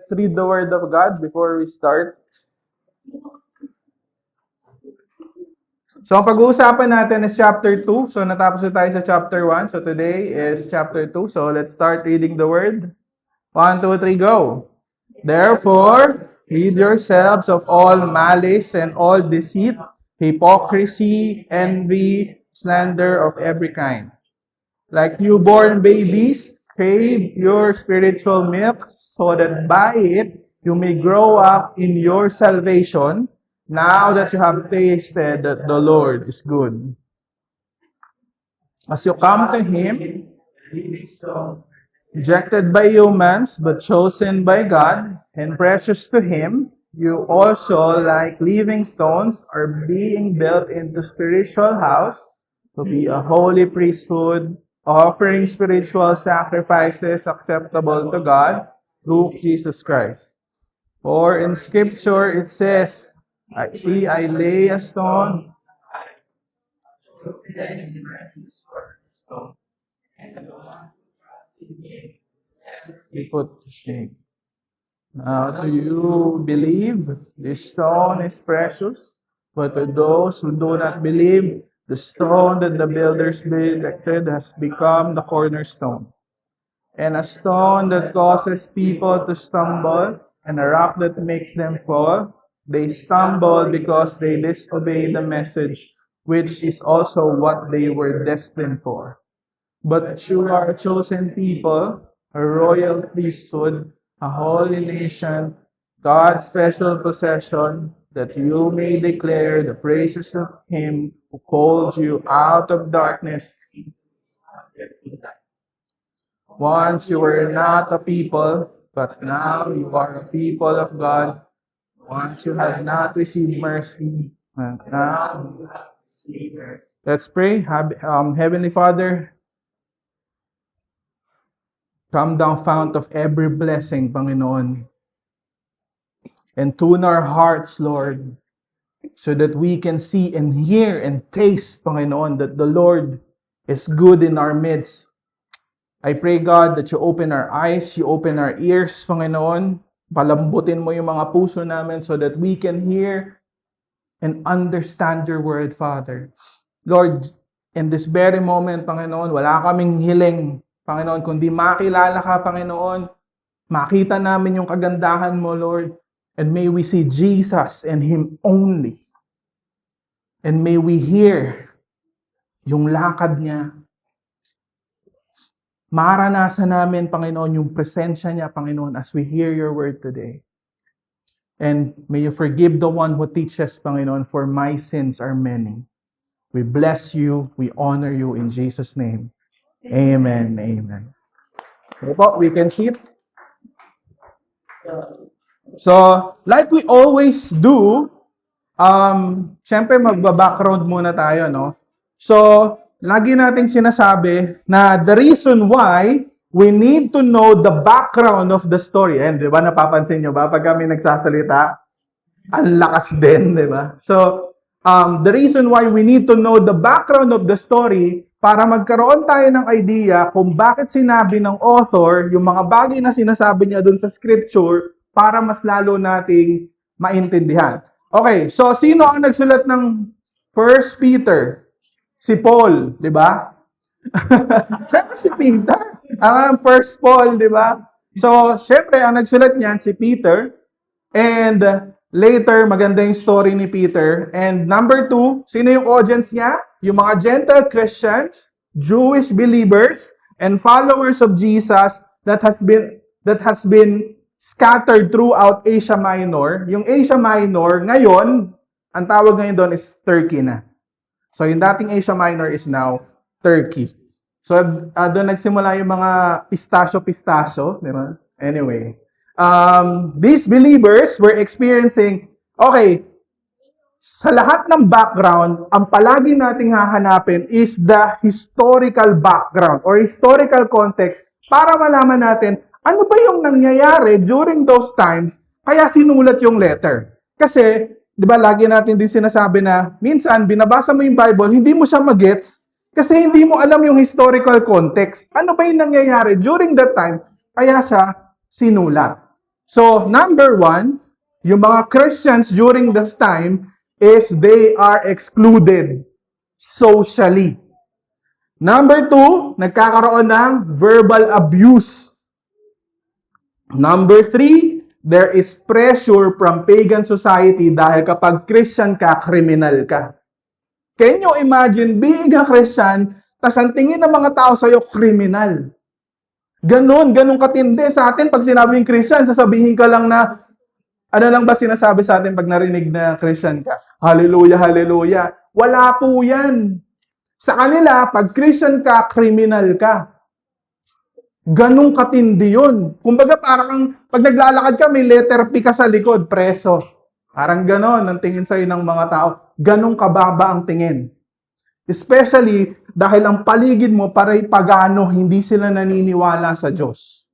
let's read the Word of God before we start. So, ang pag-uusapan natin is chapter 2. So, natapos na tayo sa chapter 1. So, today is chapter 2. So, let's start reading the Word. 1, 2, 3, go! Therefore, rid yourselves of all malice and all deceit, hypocrisy, envy, slander of every kind. Like newborn babies, crave your spiritual milk so that by it you may grow up in your salvation, now that you have tasted that the Lord is good. As you come to Him, rejected by humans but chosen by God and precious to Him, you also, like living stones, are being built into spiritual house to be a holy priesthood, offering spiritual sacrifices acceptable to God through Jesus Christ. For in Scripture it says, I lay a stone, be put to shame. Now, do you believe this stone is precious? But to those who do not believe, the stone that the builders rejected has become the cornerstone, and a stone that causes people to stumble, and a rock that makes them fall. They stumble because they disobey the message, which is also what they were destined for. But you are a chosen people, a royal priesthood, a holy nation, God's special possession, that you may declare the praises of Him who called you out of darkness. Once you were not a people, but now you are a people of God. Once you had not received mercy, but now you have received mercy. Let's pray. Heavenly Father, come down, fount of every blessing, Panginoon, and tune our hearts, Lord, so that we can see and hear and taste, Panginoon, that the Lord is good in our midst. I pray, God, that you open our eyes, you open our ears, Panginoon. Palambutin mo yung mga puso namin so that we can hear and understand your word, Father. Lord, in this very moment, Panginoon, wala kaming hiling, Panginoon, kundi makilala ka, Panginoon. Makita namin yung kagandahan mo, Lord. And may we see Jesus and Him only. And may we hear yung lakad niya. Maranasan namin, Panginoon, yung presensya niya, Panginoon, as we hear your word today. And may you forgive the one who teaches, Panginoon, for my sins are many. We bless you, we honor you in Jesus' name. Amen. Amen. Okay po, we can sit. So, like we always do, syempre magba-background muna tayo, no? So, lagi nating sinasabi na the reason why we need to know the background of the story. And di ba, napapansin nyo ba, pag kami nagsasalita, ang lakas din, di ba? So, the reason why we need to know the background of the story para magkaroon tayo ng idea kung bakit sinabi ng author yung mga bagay na sinasabi niya dun sa scripture para mas lalo nating maintindihan. Okay, so sino ang nagsulat ng 1 Peter? Si Paul, di ba? Siyempre si Peter. Ang 1 Paul, di ba? So, siyempre, ang nagsulat niyan si Peter. And later, maganda yung story ni Peter. And number 2, sino yung audience niya? Yung mga Gentile Christians, Jewish believers, and followers of Jesus that has been scattered throughout Asia Minor. Yung Asia Minor, ngayon, ang tawag ngayon doon is Turkey na. So, yung dating Asia Minor is now Turkey. So, doon nagsimula yung mga pistachio, di ba? Anyway, these believers were experiencing, okay, sa lahat ng background, ang palagi nating hahanapin is the historical background or historical context para malaman natin ano ba yung nangyayari during those times kaya sinulat yung letter. Kasi, di ba, lagi natin din sinasabi na minsan, binabasa mo yung Bible, hindi mo siya magets kasi hindi mo alam yung historical context. Ano ba yung nangyayari during that time kaya siya sinulat. So, number one, yung mga Christians during this time is they are excluded socially. Number two, nagkakaroon ng verbal abuse. Number three, there is pressure from pagan society dahil kapag Christian ka, criminal ka. Can you imagine being a Christian, tas ang tingin ng mga tao sa'yo, criminal? Ganun katindi sa atin. Pag sinabing Christian, sasabihin ka lang na, ano lang ba sinasabi sa atin pag narinig na Christian ka? Hallelujah, hallelujah. Wala po yan. Sa kanila, pag Christian ka, criminal ka. Ganun katindi yun. Kumbaga parang pag naglalakad ka, may letter P ka sa likod, preso. Parang ganon ang tingin sa'yo ng mga tao. Ganun kababa ang tingin. Especially dahil ang paligid mo paray pagano, hindi sila naniniwala sa Diyos.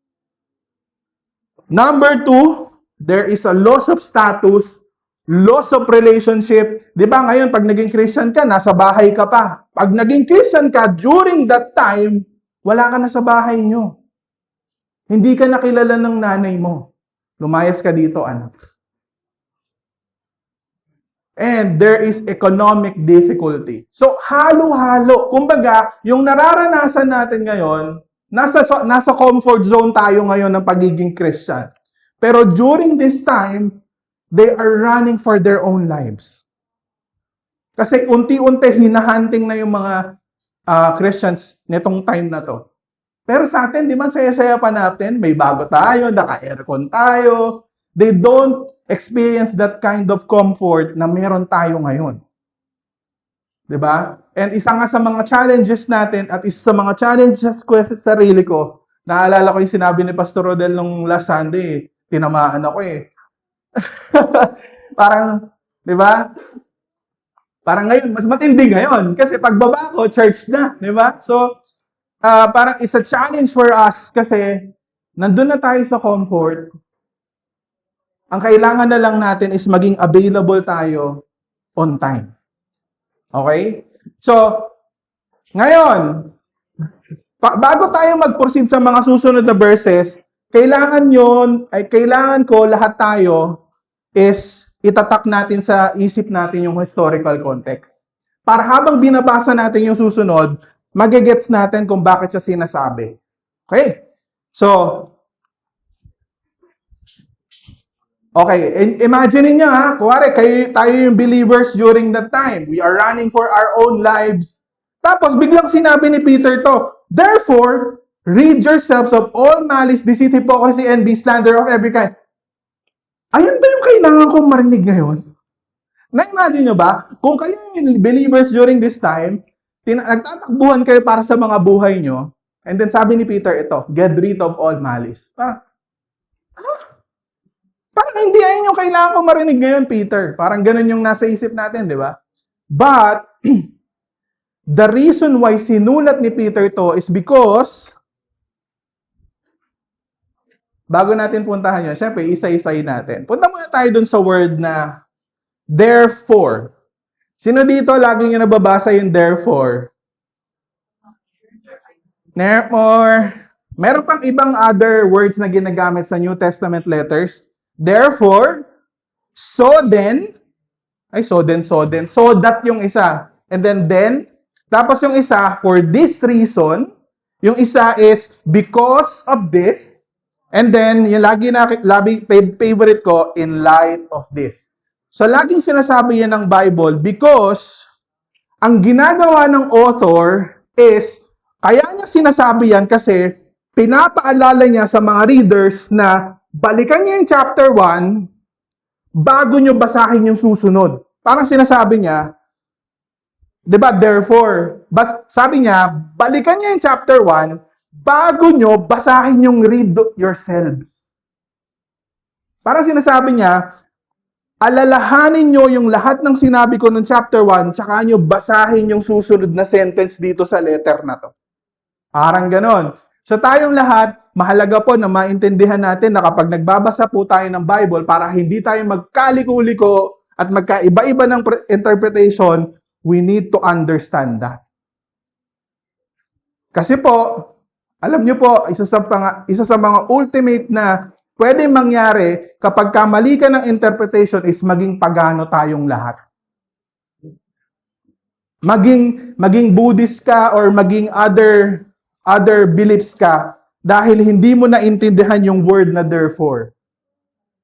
Number two, there is a loss of status, loss of relationship. Di ba ngayon, pag naging Christian ka, nasa bahay ka pa. Pag naging Christian ka, during that time, wala ka na sa bahay nyo. Hindi ka nakilala ng nanay mo. Lumayas ka dito, anak. And there is economic difficulty. So, halo-halo. Kumbaga, yung nararanasan natin ngayon, nasa comfort zone tayo ngayon ng pagiging Christian. Pero during this time, they are running for their own lives. Kasi unti-unti hinahunting na yung mga Christians nitong time na to. Pero sa atin, di man saya-saya pa natin, may bago tayo, naka-aircon tayo. They don't experience that kind of comfort na meron tayo ngayon. Di ba? And isa nga sa mga challenges natin at isa sa mga challenges ko sa sarili ko, naalala ko yung sinabi ni Pastor Rodel nung last Sunday, tinamaan ako eh. Parang, di ba? Parang ngayon, mas matindi ngayon. Kasi pagbaba ko, church na. Di ba? So, parang it's a challenge for us kasi nandun na tayo sa comfort. Ang kailangan na lang natin is maging available tayo on time. Okay? So, ngayon, bago tayo mag-proceed sa mga susunod na verses, kailangan ko lahat tayo is itatak natin sa isip natin yung historical context. Para habang binabasa natin yung susunod, magigets natin kung bakit siya sinasabi. Okay? So, okay, imagine niyo kuwari tayo yung believers during that time. We are running for our own lives. Tapos biglang sinabi ni Peter to, therefore, rid yourselves of all malice, deceit, hypocrisy, envy, slander of every kind. Ayan ba yung kailangan kong marinig ngayon? Na-imagine nyo ba? Kung kayo yung believers during this time, nagtatakbuhan kayo para sa mga buhay nyo, and then sabi ni Peter ito, get rid of all malice. Parang hindi ayun yung kailangan kong marinig ngayon, Peter. Parang ganun yung nasa isip natin, di ba? But, the reason why sinulat ni Peter to is because, bago natin puntahan yun, syempre, isa-isayin natin. Punta muna tayo dun sa word na, therefore. Sino dito lagi nyo nababasa yung therefore? Therefore. Meron pang ibang other words na ginagamit sa New Testament letters. Therefore, so that yung isa. And then, tapos yung isa, for this reason, yung isa is because of this, and then, yung favorite ko, in light of this. So, laging sinasabi yan ng Bible because ang ginagawa ng author is, kaya niya sinasabi yan kasi pinapaalala niya sa mga readers na balikan niyo yung chapter 1 bago niyo basahin yung susunod. Parang sinasabi niya, di ba, therefore, sabi niya, balikan niyo yung chapter 1 bago niyo basahin yung read yourself. Parang sinasabi niya, alalahanin nyo yung lahat ng sinabi ko ng chapter 1, tsaka nyo basahin yung susunod na sentence dito sa letter na to. Parang ganon. So tayong lahat, mahalaga po na maintindihan natin na kapag nagbabasa po tayo ng Bible, para hindi tayo magkaliko-liko at magkaiba-iba ng interpretation, we need to understand that. Kasi po, alam nyo po, isa sa mga ultimate na pwede mangyari kapag mali ka ng interpretation is maging pagano tayong lahat. Maging Buddhist ka or maging other beliefs ka dahil hindi mo naintindihan yung word na therefore.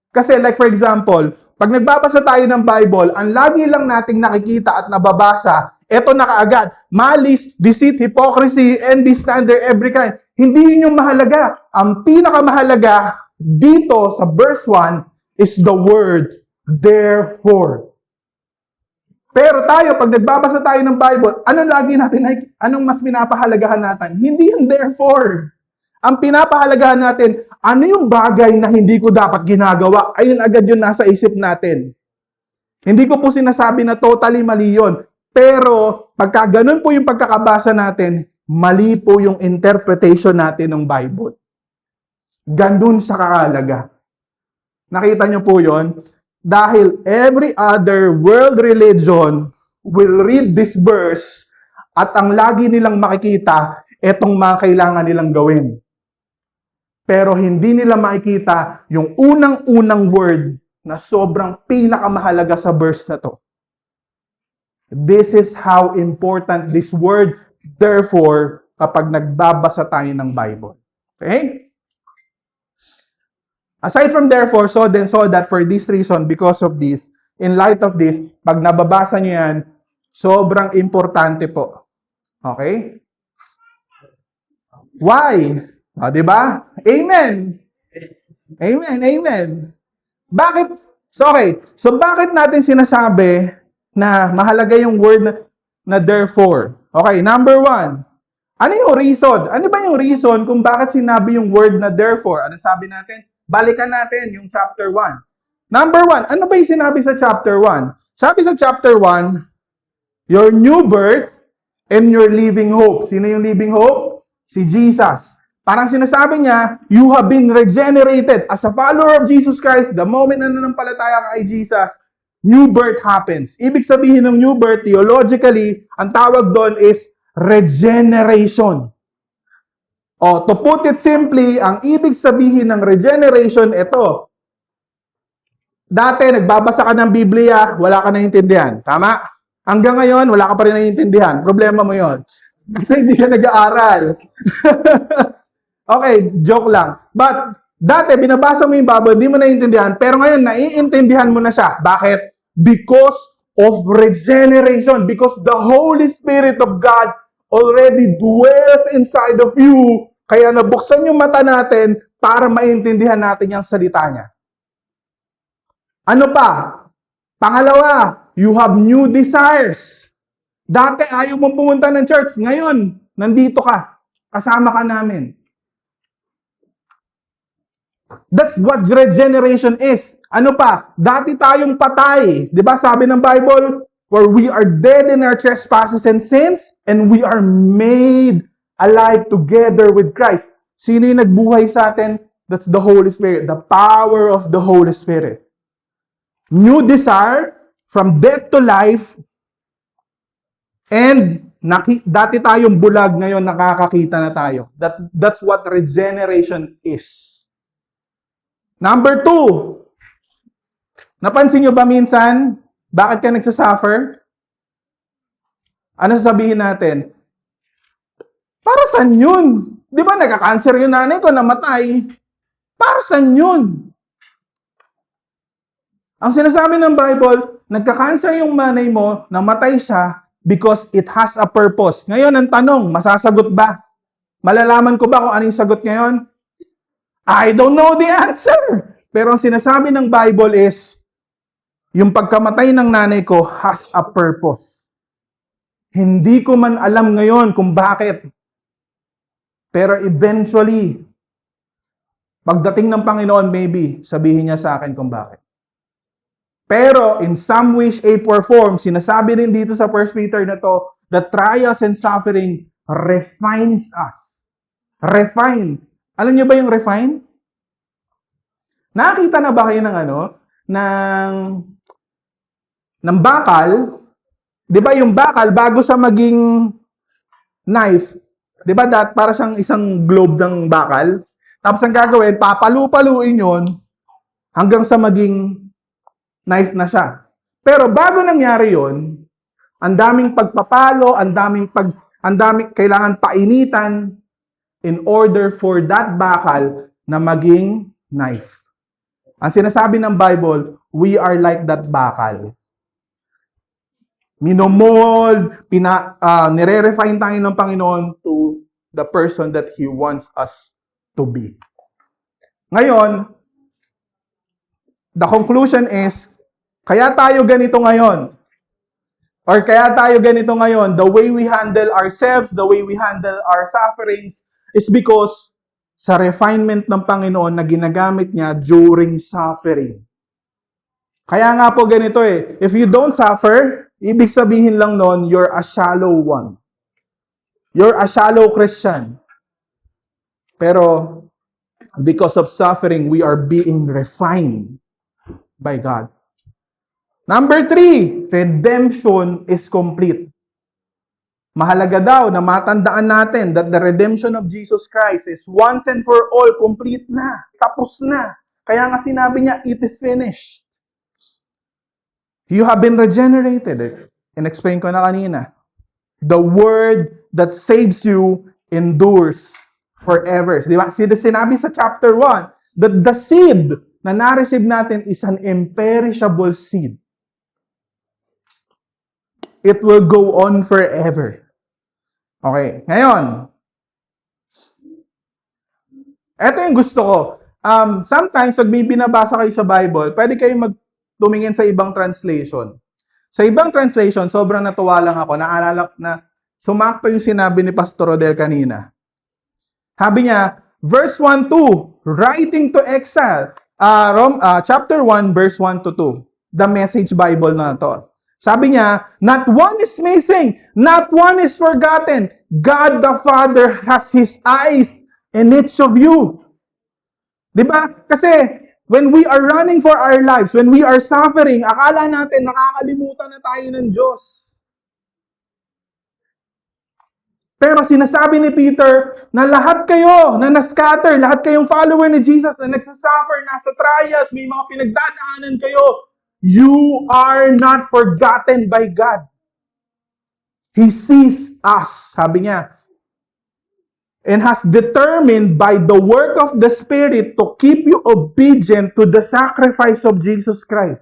Kasi like for example, pag nagbabasa tayo ng Bible, ang lagi lang nating nakikita at nababasa, eto na kaagad, malice, deceit, hypocrisy, envy, slander, every kind. Hindi yun yung mahalaga. Ang pinakamahalaga dito sa verse 1 is the word therefore. Pero tayo, pag nagbabasa tayo ng Bible, anong mas pinapahalagahan natin? Hindi yung therefore. Ang pinapahalagahan natin, ano yung bagay na hindi ko dapat ginagawa? Ayun agad yun nasa isip natin. Hindi ko po sinasabi na totally mali yun. Pero, pagka ganun po yung pagkakabasa natin, mali po yung interpretation natin ng Bible. Ganun siya kakalaga. Nakita nyo po yun? Dahil every other world religion will read this verse at ang lagi nilang makikita, etong mga kailangan nilang gawin. Pero hindi nila makikita yung unang-unang word na sobrang pinakamahalaga sa verse na to. This is how important this word, therefore, kapag nagbabasa tayo ng Bible. Okay? Aside from therefore, so that for this reason, because of this, in light of this, pag nababasa niyo yan, sobrang importante po. Okay? Why? O, diba? Amen! Amen, amen. Bakit? So, okay. So, bakit natin sinasabi na mahalaga yung word na therefore? Okay, number 1. Ano yung reason? Ano ba yung reason kung bakit sinabi yung word na therefore? Ano sabi natin? Balikan natin yung chapter 1. Number 1, ano ba yung sinabi sa chapter 1? Sabi sa chapter 1, your new birth and your living hope. Sino yung living hope? Si Jesus. Parang sinasabi niya, you have been regenerated. As a follower of Jesus Christ, the moment na nanampalataya ka kay Jesus, new birth happens. Ibig sabihin ng new birth, theologically, ang tawag doon is regeneration. O, to put it simply, ang ibig sabihin ng regeneration, ito. Dati, nagbabasa ka ng Biblia, wala ka naiintindihan. Tama? Hanggang ngayon, wala ka pa rin naiintindihan. Problema mo yon. Kasi hindi ka nag-aaral. Okay, joke lang. But, dati, binabasa mo yung Bible, hindi mo naiintindihan. Pero ngayon, naiintindihan mo na siya. Bakit? Because of regeneration. Because the Holy Spirit of God already dwells inside of you. Kaya nabuksan yung mata natin para maintindihan natin yung salita niya. Ano pa? Pangalawa, you have new desires. Dati ayaw mong pumunta ng church. Ngayon, nandito ka. Kasama ka namin. That's what regeneration is. Ano pa? Dati tayong patay. Di ba sabi ng Bible? For we are dead in our trespasses and sins, and we are made alive together with Christ. Sino yung nagbuhay sa atin? That's the Holy Spirit. The power of the Holy Spirit. New desire, from death to life, and dati tayong bulag, ngayon nakakakita na tayo. That's what regeneration is. Number 2, napansin nyo ba minsan, bakit ka nagsasuffer? Ano sasabihin natin? Para saan yun? Di ba nagka-cancer yung nanay ko, namatay? Para saan yun? Ang sinasabi ng Bible, nagka-cancer yung nanay mo, namatay siya because it has a purpose. Ngayon, ang tanong, masasagot ba? Malalaman ko ba kung anong sagot ngayon? I don't know the answer. Pero ang sinasabi ng Bible is, yung pagkamatay ng nanay ko has a purpose. Hindi ko man alam ngayon kung bakit. Pero eventually, pagdating ng Panginoon, maybe, sabihin niya sa akin kung bakit. Pero in some way, shape, or form, sinasabi rin dito sa 1 Peter na to, the trials and suffering refines us. Refine. Alam niyo ba yung refine? Nakita na ba kayo ng ng bakal? 'Di ba yung bakal bago sa maging knife, 'di ba para siyang isang globe ng bakal? Tapos ang gagawin, papalu-paluin yon hanggang sa maging knife na siya. Pero bago nangyari yon, ang daming pagpapalo, ang daming kailangan painitan in order for that bakal na maging knife. Ang sinasabi ng Bible, we are like that bakal. Minomold, nire-refine tayo ng Panginoon to the person that He wants us to be. Ngayon, the conclusion is, kaya tayo ganito ngayon. Or kaya tayo ganito ngayon, the way we handle ourselves, the way we handle our sufferings, is because sa refinement ng Panginoon na ginagamit niya during suffering. Kaya nga po ganito if you don't suffer, ibig sabihin lang nun, you're a shallow one. You're a shallow Christian. Pero, because of suffering, we are being refined by God. Number 3, redemption is complete. Mahalaga daw na matandaan natin that the redemption of Jesus Christ is once and for all complete na. Tapos na. Kaya nga sinabi niya, it is finished. You have been regenerated. In-explain ko na kanina. The word that saves you endures forever. Di ba? Sinabi sa chapter 1 that the seed na na-receive natin is an imperishable seed. It will go on forever. Okay, ngayon. Ito yung gusto ko. Sometimes, pag may binabasa kayo sa Bible, pwede kayong tumingin sa ibang translation. Sa ibang translation, sobrang natuwa lang ako. Naalala na sumakto yung sinabi ni Pastor Rodel kanina. Sabi niya, verse 1-2, writing to exile. Chapter 1, verse 1-2. The Message Bible na to. Sabi niya, not one is missing, not one is forgotten. God the Father has His eyes in each of you. Diba? Kasi, when we are running for our lives, when we are suffering, akala natin nakakalimutan na tayo ng Diyos. Pero sinasabi ni Peter na lahat kayo na na-scatter, lahat kayong follower ni Jesus na nagsasuffer, nasa trials, may mga pinagdadaanan kayo, you are not forgotten by God. He sees us, sabi niya, and has determined by the work of the Spirit to keep you obedient to the sacrifice of Jesus Christ.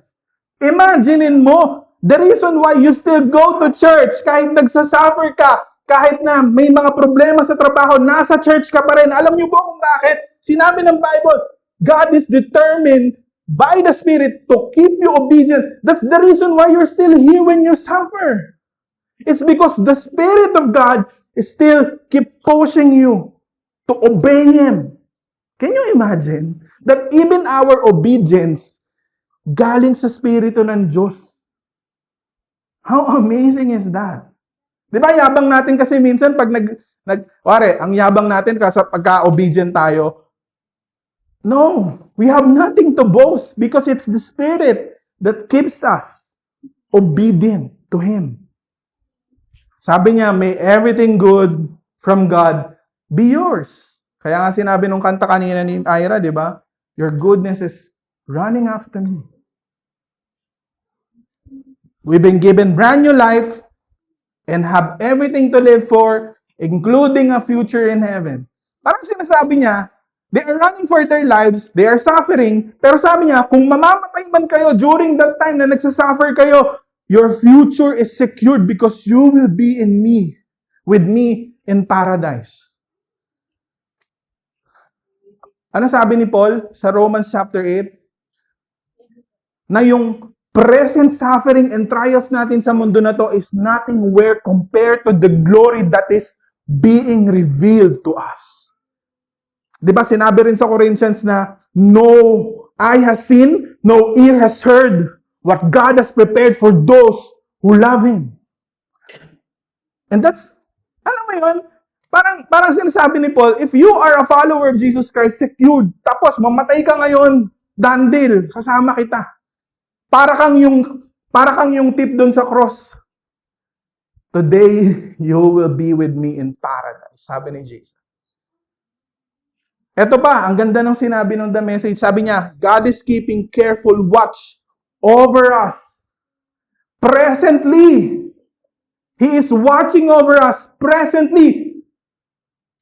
Imaginein mo, the reason why you still go to church, kahit nagsasuffer ka, kahit na may mga problema sa trabaho, nasa church ka pa rin. Alam niyo po kung bakit? Sinabi ng Bible, God is determined by the Spirit to keep you obedient. That's the reason why you're still here when you suffer. It's because the Spirit of God is still keep pushing you to obey Him. Can you imagine that even our obedience galing sa Spirito ng Diyos? How amazing is that? Di ba, yabang natin kasi minsan pag ang yabang natin kasi pagka-obedient tayo. No, we have nothing to boast because it's the Spirit that keeps us obedient to Him. Sabi niya, may everything good from God be yours. Kaya nga sinabi nung kanta kanina ni Ira, di ba? Your goodness is running after me. We've been given brand new life and have everything to live for, including a future in heaven. Parang sinasabi niya, they are running for their lives, they are suffering, pero sabi niya, kung mamamatay man kayo during that time na nagsasuffer kayo, your future is secured because you will be in me, with me in paradise. Ano sabi ni Paul sa Romans chapter 8? Na yung present suffering and trials natin sa mundo na to is nothing where compared to the glory that is being revealed to us. Diba sinabi rin sa Corinthians na no eye has seen, no ear has heard what God has prepared for those who love Him. And that's, alam mo yun, parang sinasabi ni Paul, if you are a follower of Jesus Christ, secured, tapos mamatay ka ngayon, done deal, kasama kita. Para kang yung tip doon sa cross. Today, you will be with me in paradise, sabi ni Jesus. Eto pa, ang ganda ng sinabi ng The Message. Sabi niya, God is keeping careful watch over us. Presently. He is watching over us presently.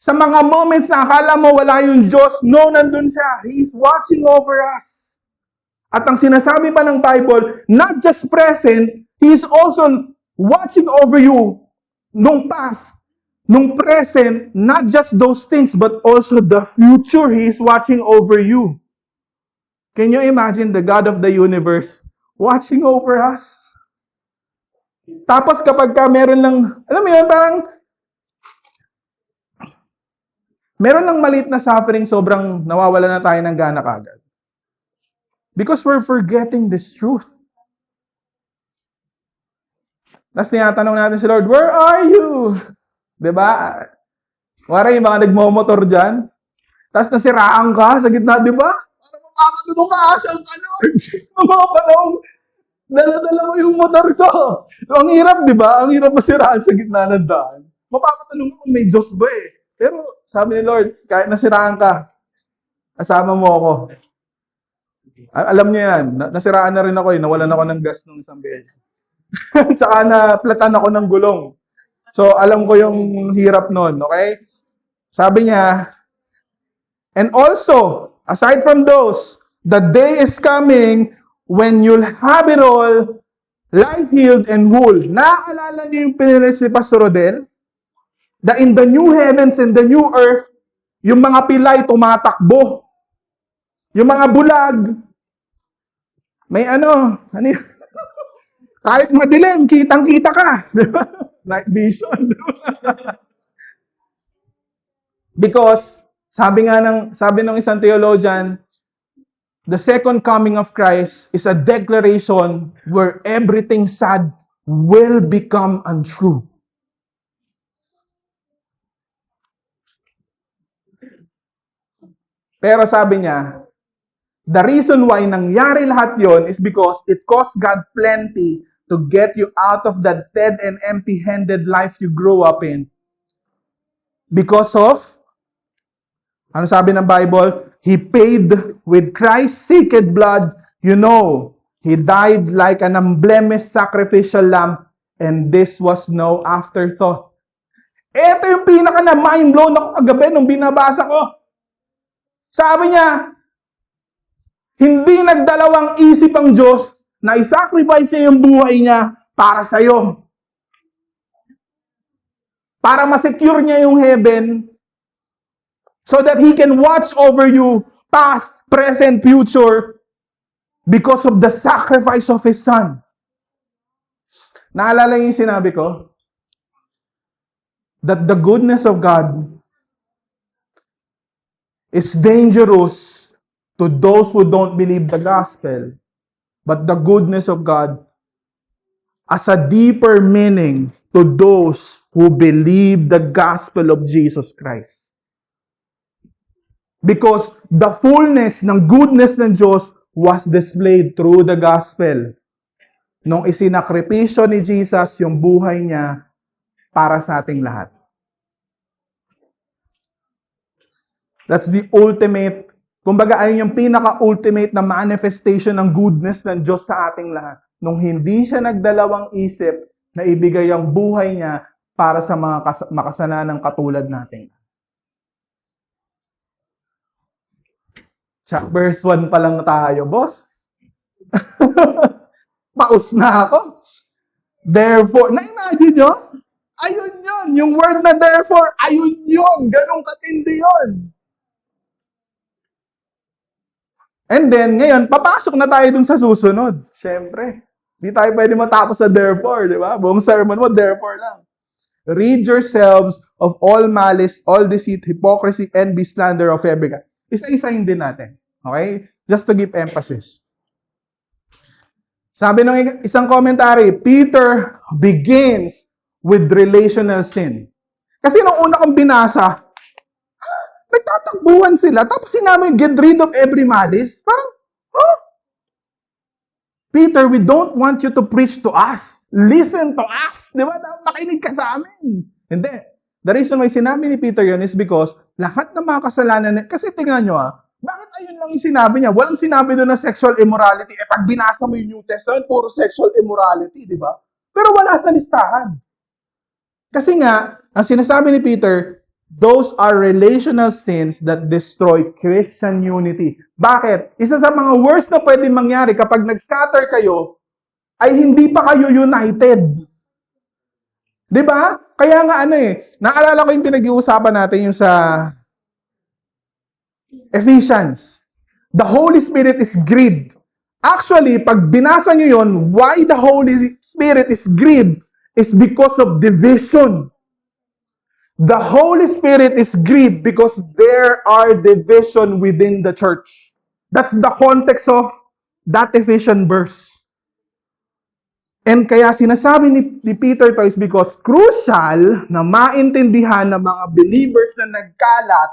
Sa mga moments na akala mo wala yung Diyos, no, nandun siya. He is watching over us. At ang sinasabi pa ng Bible, not just present, He is also watching over you nung past, nung present, not just those things, but also the future. He is watching over you. Can you imagine the God of the universe watching over us? Tapos kapag ka meron lang, alam mo yun, parang meron lang maliit na suffering, sobrang nawawala na tayo ng gana kagad. Because we're forgetting this truth. Tapos tinatanong natin si Lord, where are you? Diba? Wala yung mga nagmomotor dyan. Tapos nasiraan ka sa gitna, diba? Para mapapatulong ka, saan ka, Lord? Mga panahon, dala-dala ko yung motor ko. Ang hirap, di ba? Ang hirap masiraan sa gitna ng daan. Mapapatanong ako, may Diyos ba eh? Pero sabi ni Lord, kahit nasiraan ka, kasama mo ako. Alam niyo yan, nasiraan na rin ako eh. Nawalan ako ng gas nung isang beses. Tsaka naplatan ako ng gulong. So, alam ko yung hirap nun, okay? Sabi niya, and also, aside from those, the day is coming when you'll have it all, life healed and whole. Naaalala niyo yung pinirich ni Pastor Rodel? That in the new heavens and the new earth, yung mga pilay tumatakbo. Yung mga bulag, may ano yun? Kahit madilim, kitang-kita ka. Night vision. Because, sabi ng isang theologian, the second coming of Christ is a declaration where everything sad will become untrue. Pero sabi niya, the reason why nangyari lahat yon is because it cost God plenty to get you out of that dead and empty-handed life you grew up in. Because of, ano sabi ng Bible? He paid with Christ's sacred blood. You know, He died like an unblemished sacrificial lamb, and this was no afterthought. Ito yung pinaka na mind-blown ako kagabi nung binabasa ko. Sabi niya, hindi nagdalawang isip ang Diyos na i-sacrifice niya yung buhay niya para sa'yo. Para ma-secure niya yung heaven so that He can watch over you past, present, future because of the sacrifice of His Son. Naalala niyo yung sinabi ko? That the goodness of God is dangerous to those who don't believe the gospel. But the goodness of God has a deeper meaning to those who believe the gospel of Jesus Christ. Because the fullness ng goodness ng Diyos was displayed through the gospel. Nung isinakripisyo ni Jesus yung buhay niya para sa ating lahat. That's the ultimate, kumbaga ayun yung pinaka-ultimate na manifestation ng goodness ng Diyos sa ating lahat. Nung hindi siya nagdalawang isip na ibigay ang buhay niya para sa mga makasananang katulad natin. Sa verse 1 pa lang tayo, boss. Paus na ako. Therefore, na-imagine nyo? Ayun yun. Yung word na therefore, ayun yun. Ganong katindi yun. And then, ngayon, papasok na tayo dun sa susunod. Siyempre, di tayo pwede matapos sa therefore, di ba? Buong sermon mo, therefore lang. Rid yourselves of all malice, all deceit, hypocrisy, envy, slander of every kind. Isa-isahin din natin. Okay? Just to give emphasis. Sabi ng isang commentary, Peter begins with relational sin. Kasi nung una kong binasa, nagtatakbuhan sila, tapos sinabi, get rid of every malice. Parang, huh? Peter, we don't want you to preach to us. Listen to us. Di ba? Makinig ka sa amin. Hindi. The reason why sinabi ni Peter yun is because lahat ng mga kasalanan, kasi tingnan nyo bakit ayun lang yung sinabi niya? Walang sinabi doon na sexual immorality. Pag binasa mo yung New Testament, puro sexual immorality, di ba? Pero wala sa listahan. Kasi nga, ang sinasabi ni Peter, those are relational sins that destroy Christian unity. Bakit? Isa sa mga worst na pwedeng mangyari kapag nag-scatter kayo, ay hindi pa kayo united. Di ba? Kaya nga naalala ko yung pinag-iusapan natin yung sa Ephesians. The Holy Spirit is grieved. Actually, pag binasa nyo yun, why the Holy Spirit is grieved is because of division. The Holy Spirit is grieved because there are division within the church. That's the context of that Ephesians verse. And kaya sinasabi ni Peter to is because crucial na maintindihan ng mga believers na nagkalat,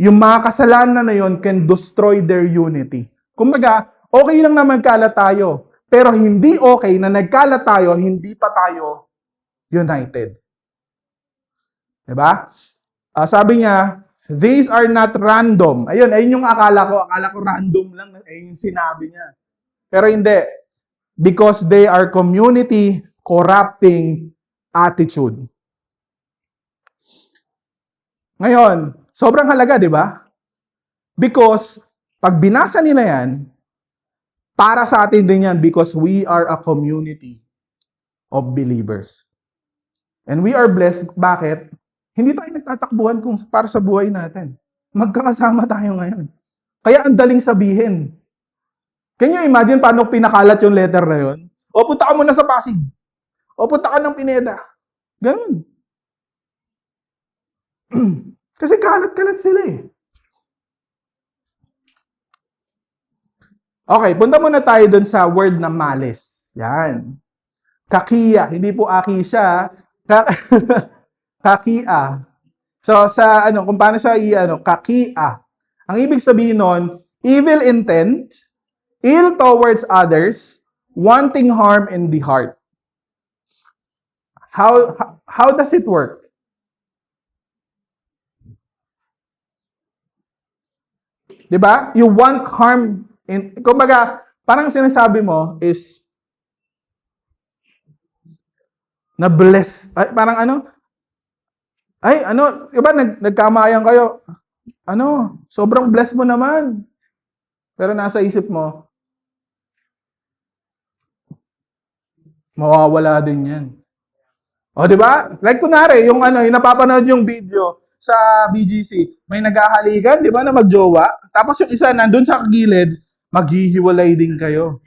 yung mga kasalanan na yon can destroy their unity. Kumbaga, okay lang na magkalat tayo, pero hindi okay na nagkalat tayo, hindi pa tayo united. Diba? Sabi niya, these are not random. Ayun yung akala ko random lang, ayun yung sinabi niya. Pero hindi. Because they are community corrupting attitude. Ngayon, sobrang halaga, di ba? Because, pag binasa nila yan, para sa atin din yan because we are a community of believers. And we are blessed. Bakit? Hindi tayo nagtatakbuhan kung para sa buhay natin. Magkakasama tayo ngayon. Kaya ang daling sabihin. Can you imagine paano pinakalat yung letter na yun? O punta ka muna sa Pasig. O punta ka ng Pineda. Ganun. Kasi kalat-kalat sila Okay, punta muna tayo dun sa word na malice. Yan. Kakia. Hindi po akisya. Kakia. So, kung paano siya kakia. Ang ibig sabihin nun, evil intent, ill towards others, wanting harm in the heart. How does it work? Diba? You want harm kumbaga, parang sinasabi mo is na bless. Parang diba nagkamayan kayo. Sobrang bless mo naman. Pero nasa isip mo, mawawala din yan. O, di ba? Like kunwari, yung napapanood yung video sa BGC, may naghahalikan, di ba, na magjowa. Tapos yung isa nandun sa gilid, maghihiwalay din kayo.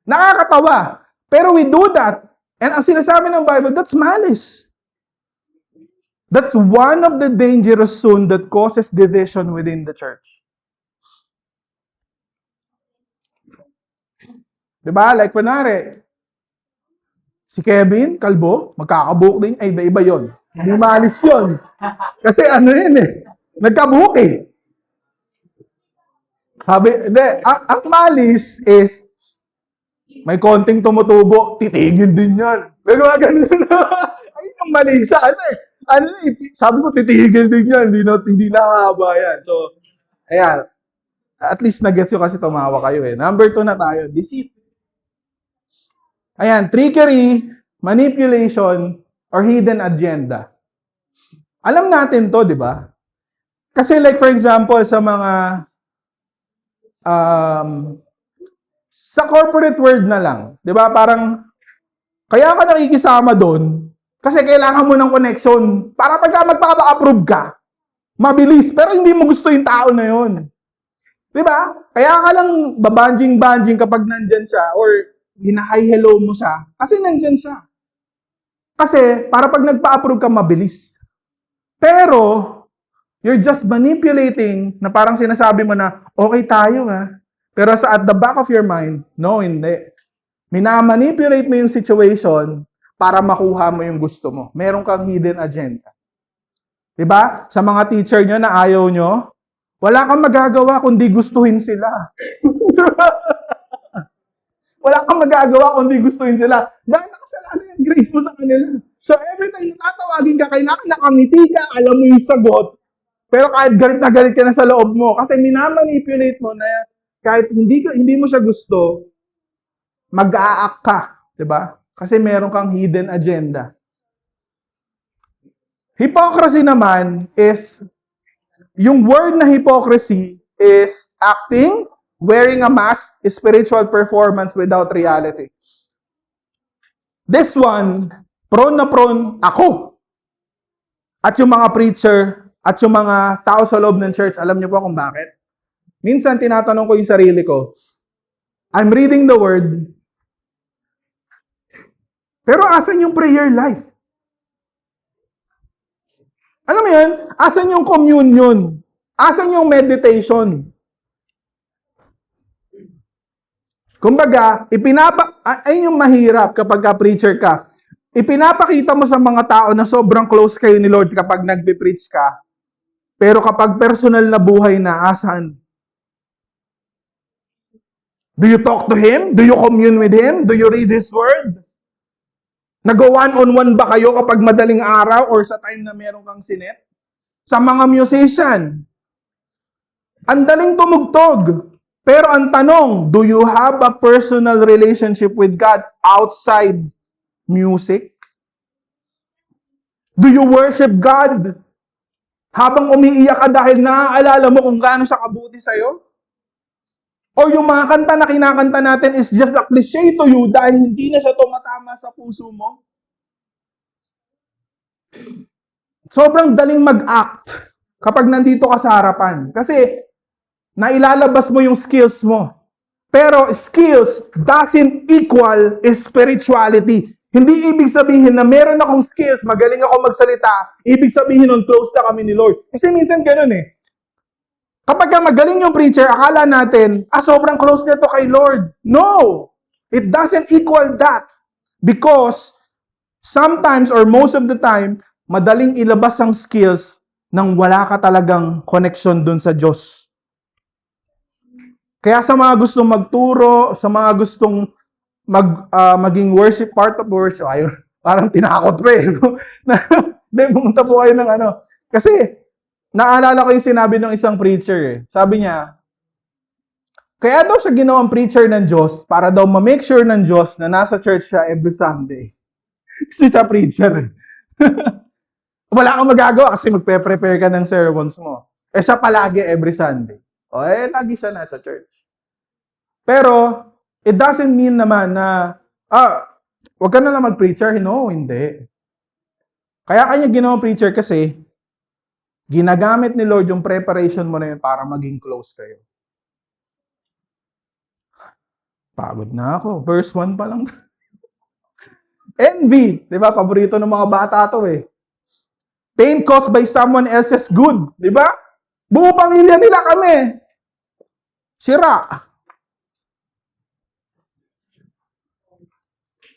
Nakakatawa. Pero we do that. And ang sinasabi ng Bible, that's malice. That's one of the dangerous sin that causes division within the church. Diba? Like, kunwari, si Kevin, kalbo, magkakabuhok din. Ay, iba yun. Hindi malis yun. Kasi nagkabuhok Sabi, ang malis is, may konting tumutubo, titigil din yan. Pero ganun ay, ang malisa. Kasi, sabi ko, titigil din yan. Hindi nahaba yan. So, ayan. At least nag-gets yun kasi tumawa kayo Number 2 na tayo, deceit. Ayan, trickery, manipulation, or hidden agenda. Alam natin to, di ba? Kasi like for example, sa mga sa corporate world na lang, di ba? Parang, kaya ka nakikisama doon, kasi kailangan mo ng connection para pagka magpapa-approve ka, mabilis, pero hindi mo gusto yung tao na yun. Di ba? Kaya ka lang babanjing-banjing kapag nandyan siya, or hina-hi hello mo siya, kasi nandyan siya. Kasi, para pag nagpa-approve ka, mabilis. Pero, you're just manipulating na parang sinasabi mo na, okay tayo Pero at the back of your mind, no, hindi. Minamanipulate mo yung situation para makuha mo yung gusto mo. Meron kang hidden agenda. Diba? Sa mga teacher nyo na ayaw nyo, wala kang magagawa kundi gustuhin sila. Wala kang magagawa kundi gustuhin sila. Dahil nakasalanan yung grades mo sa kanila. So every time na tatawagin ka, kailangan nakangiti ka, alam mo yung sagot. Pero kahit galit na galit ka na sa loob mo, kasi minamanipulate mo na kahit hindi mo siya gusto, mag-a-act ka, 'di ba? Kasi meron kang hidden agenda. Hypocrisy naman is, yung word na hypocrisy is acting, wearing a mask, spiritual performance without reality. This one, prone na prone ako. At yung mga preacher, at yung mga tao sa loob ng church, alam niyo po kung bakit? Minsan tinatanong ko yung sarili ko, I'm reading the word, pero asan yung prayer life? Alam mo yan? Asan yung communion? Asan yung meditation? Kumbaga, ay yung mahirap kapag preacher ka. Ipinapakita mo sa mga tao na sobrang close kayo ni Lord kapag nagbe-preach ka. Pero kapag personal na buhay na, asan? Do you talk to Him? Do you commune with Him? Do you read His Word? Nag-one-on-one ba kayo kapag madaling araw or sa time na meron kang sinet? Sa mga musician, ang daling tumugtog. Pero ang tanong, do you have a personal relationship with God outside music? Do you worship God habang umiiyak ka dahil naaalala mo kung gaano siya kabuti sa'yo? Or yung mga kanta na kinakanta natin is just a cliche to you dahil hindi na siya tumatama sa puso mo? Sobrang daling mag-act kapag nandito ka sa harapan. Kasi nailalabas mo yung skills mo. Pero skills doesn't equal spirituality. Hindi ibig sabihin na meron akong skills, magaling ako magsalita, ibig sabihin nun close na kami ni Lord. Kasi minsan ganun eh. Kapag magaling yung preacher, akala natin, sobrang close nito kay Lord. No! It doesn't equal that. Because sometimes or most of the time, madaling ilabas ang skills nang wala ka talagang connection dun sa Diyos. Kaya sa mga gustong magturo, sa mga gustong maging worship, part of worship, ayun, parang tinakot pa eh. Pumunta po kayo ng ano. Kasi, naalala ko yung sinabi ng isang preacher eh. Sabi niya, kaya daw siya ginawang preacher ng Diyos para daw ma-make sure ng Diyos na nasa church siya every Sunday. Kasi siya preacher. Wala kang magagawa kasi magpe-prepare ka ng sermons mo. Siya palagi every Sunday. Lagi siya nasa church. Pero, it doesn't mean naman na, wag ka na lang mag-preacher. No, hindi. Kaya kanya ginawang preacher kasi, ginagamit ni Lord yung preparation mo na yun para maging close kayo. Pagod na ako. Verse 1 pa lang. Envy. Di ba? Paborito ng mga bata to eh. Pain caused by someone else's good. Di ba? Buo pamilya nila kami. Sira.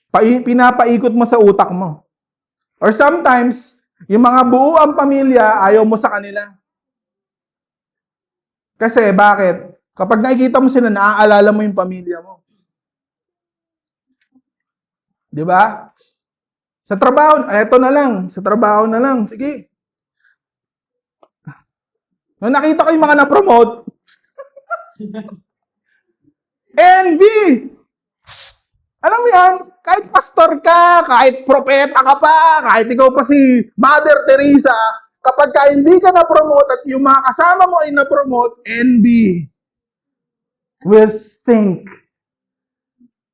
Pinapaikot mo sa utak mo. Or sometimes, yung mga buo ang pamilya, ayaw mo sa kanila. Kasi, bakit? Kapag nakikita mo sila, naaalala mo yung pamilya mo. Di ba? Sa trabaho, eto na lang. Sa trabaho na lang. Sige. Nung nakita ko yung mga na-promote, envy! Alam mo yan, kahit pastor ka, kahit propeta ka pa, kahit ikaw pa si Mother Teresa, kapag ka hindi ka na-promote at yung mga kasama mo ay na-promote, envy will stink.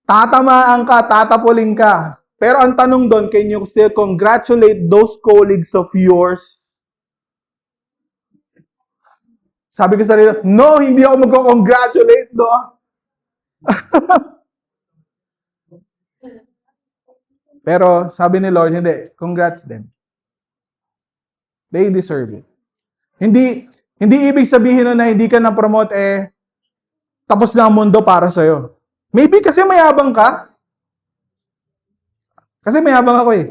Tatamaan ka, tatapuling ka. Pero ang tanong doon, can you still congratulate those colleagues of yours? Sabi ko sa sarili, no, hindi ako magko-congratulate doon. Pero sabi ni Lord, hindi, congrats them. They deserve it. Hindi ibig sabihin na hindi ka na-promote, tapos na ang mundo para sa'yo. Maybe kasi mayabang ka. Kasi mayabang ako eh.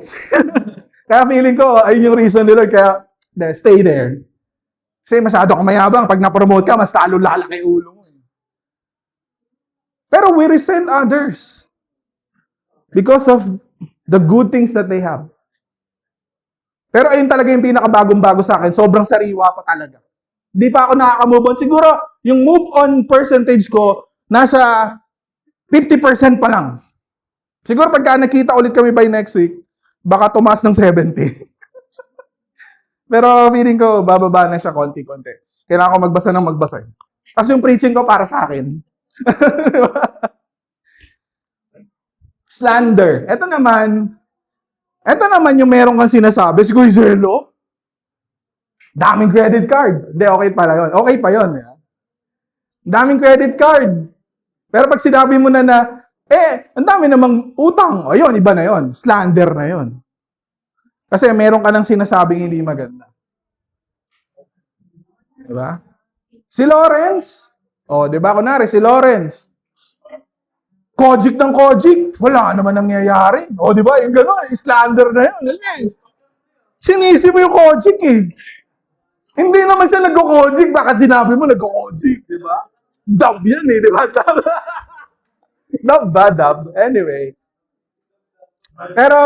Kaya feeling ko, ayun yung reason ni Lord, kaya stay there. Kasi masyado kang mayabang. Pag na-promote ka, mas talo lalaki ulo mo. Pero we resent others because of the good things that they have. Pero ayun talaga yung pinakabagong-bago sa akin. Sobrang sariwa pa talaga. Di pa ako nakaka-move on. Siguro, yung move on percentage ko, nasa 50% pa lang. Siguro pagka nakita ulit kami by next week, baka tumaas ng 70. Pero feeling ko, bababa na siya konti-konti. Kailangan ko magbasa ng magbasa. Kasi yung preaching ko para sa akin. Slander. Ito naman yung meron kang sinasabi. Siguro, Zelo, daming credit card. Hindi, okay pala yun. Okay pa yun. Daming credit card. Pero pag sinabi mo na ang dami namang utang. Ayun, iba na yun. Slander na yun. Kasi meron ka nang sinasabing hindi maganda. Diba? Si Lawrence. Diba? Kunwari, si Lawrence. Kojic ng Kojic. Wala naman nangyayari. Diba? Yung gano'n. Slander na yun. Sinisi mo yung Kojic eh. Hindi naman siya nag-Kojic. Bakit sinabi mo nag-Kojic? Diba? Dub yan eh. Diba? Dub ba? Dub. Anyway. Pero,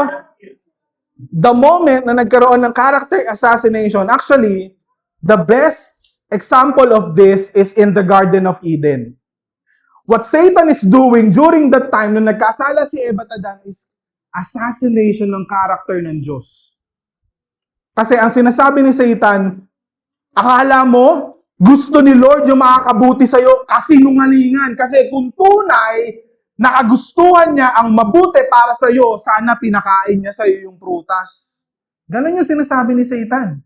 the moment na nagkaroon ng character assassination, actually, the best example of this is in the Garden of Eden. What Satan is doing during that time, nung nagkasala si Eva at Adan, is assassination ng character ng Diyos. Kasi ang sinasabi ni Satan, akala mo, gusto ni Lord yung makakabuti sa'yo, kasinungalingan. Kasi kung tunay, nakagustuhan niya ang mabuti para sa'yo, sana pinakain niya sa'yo yung prutas. Ganon yung sinasabi ni Satan.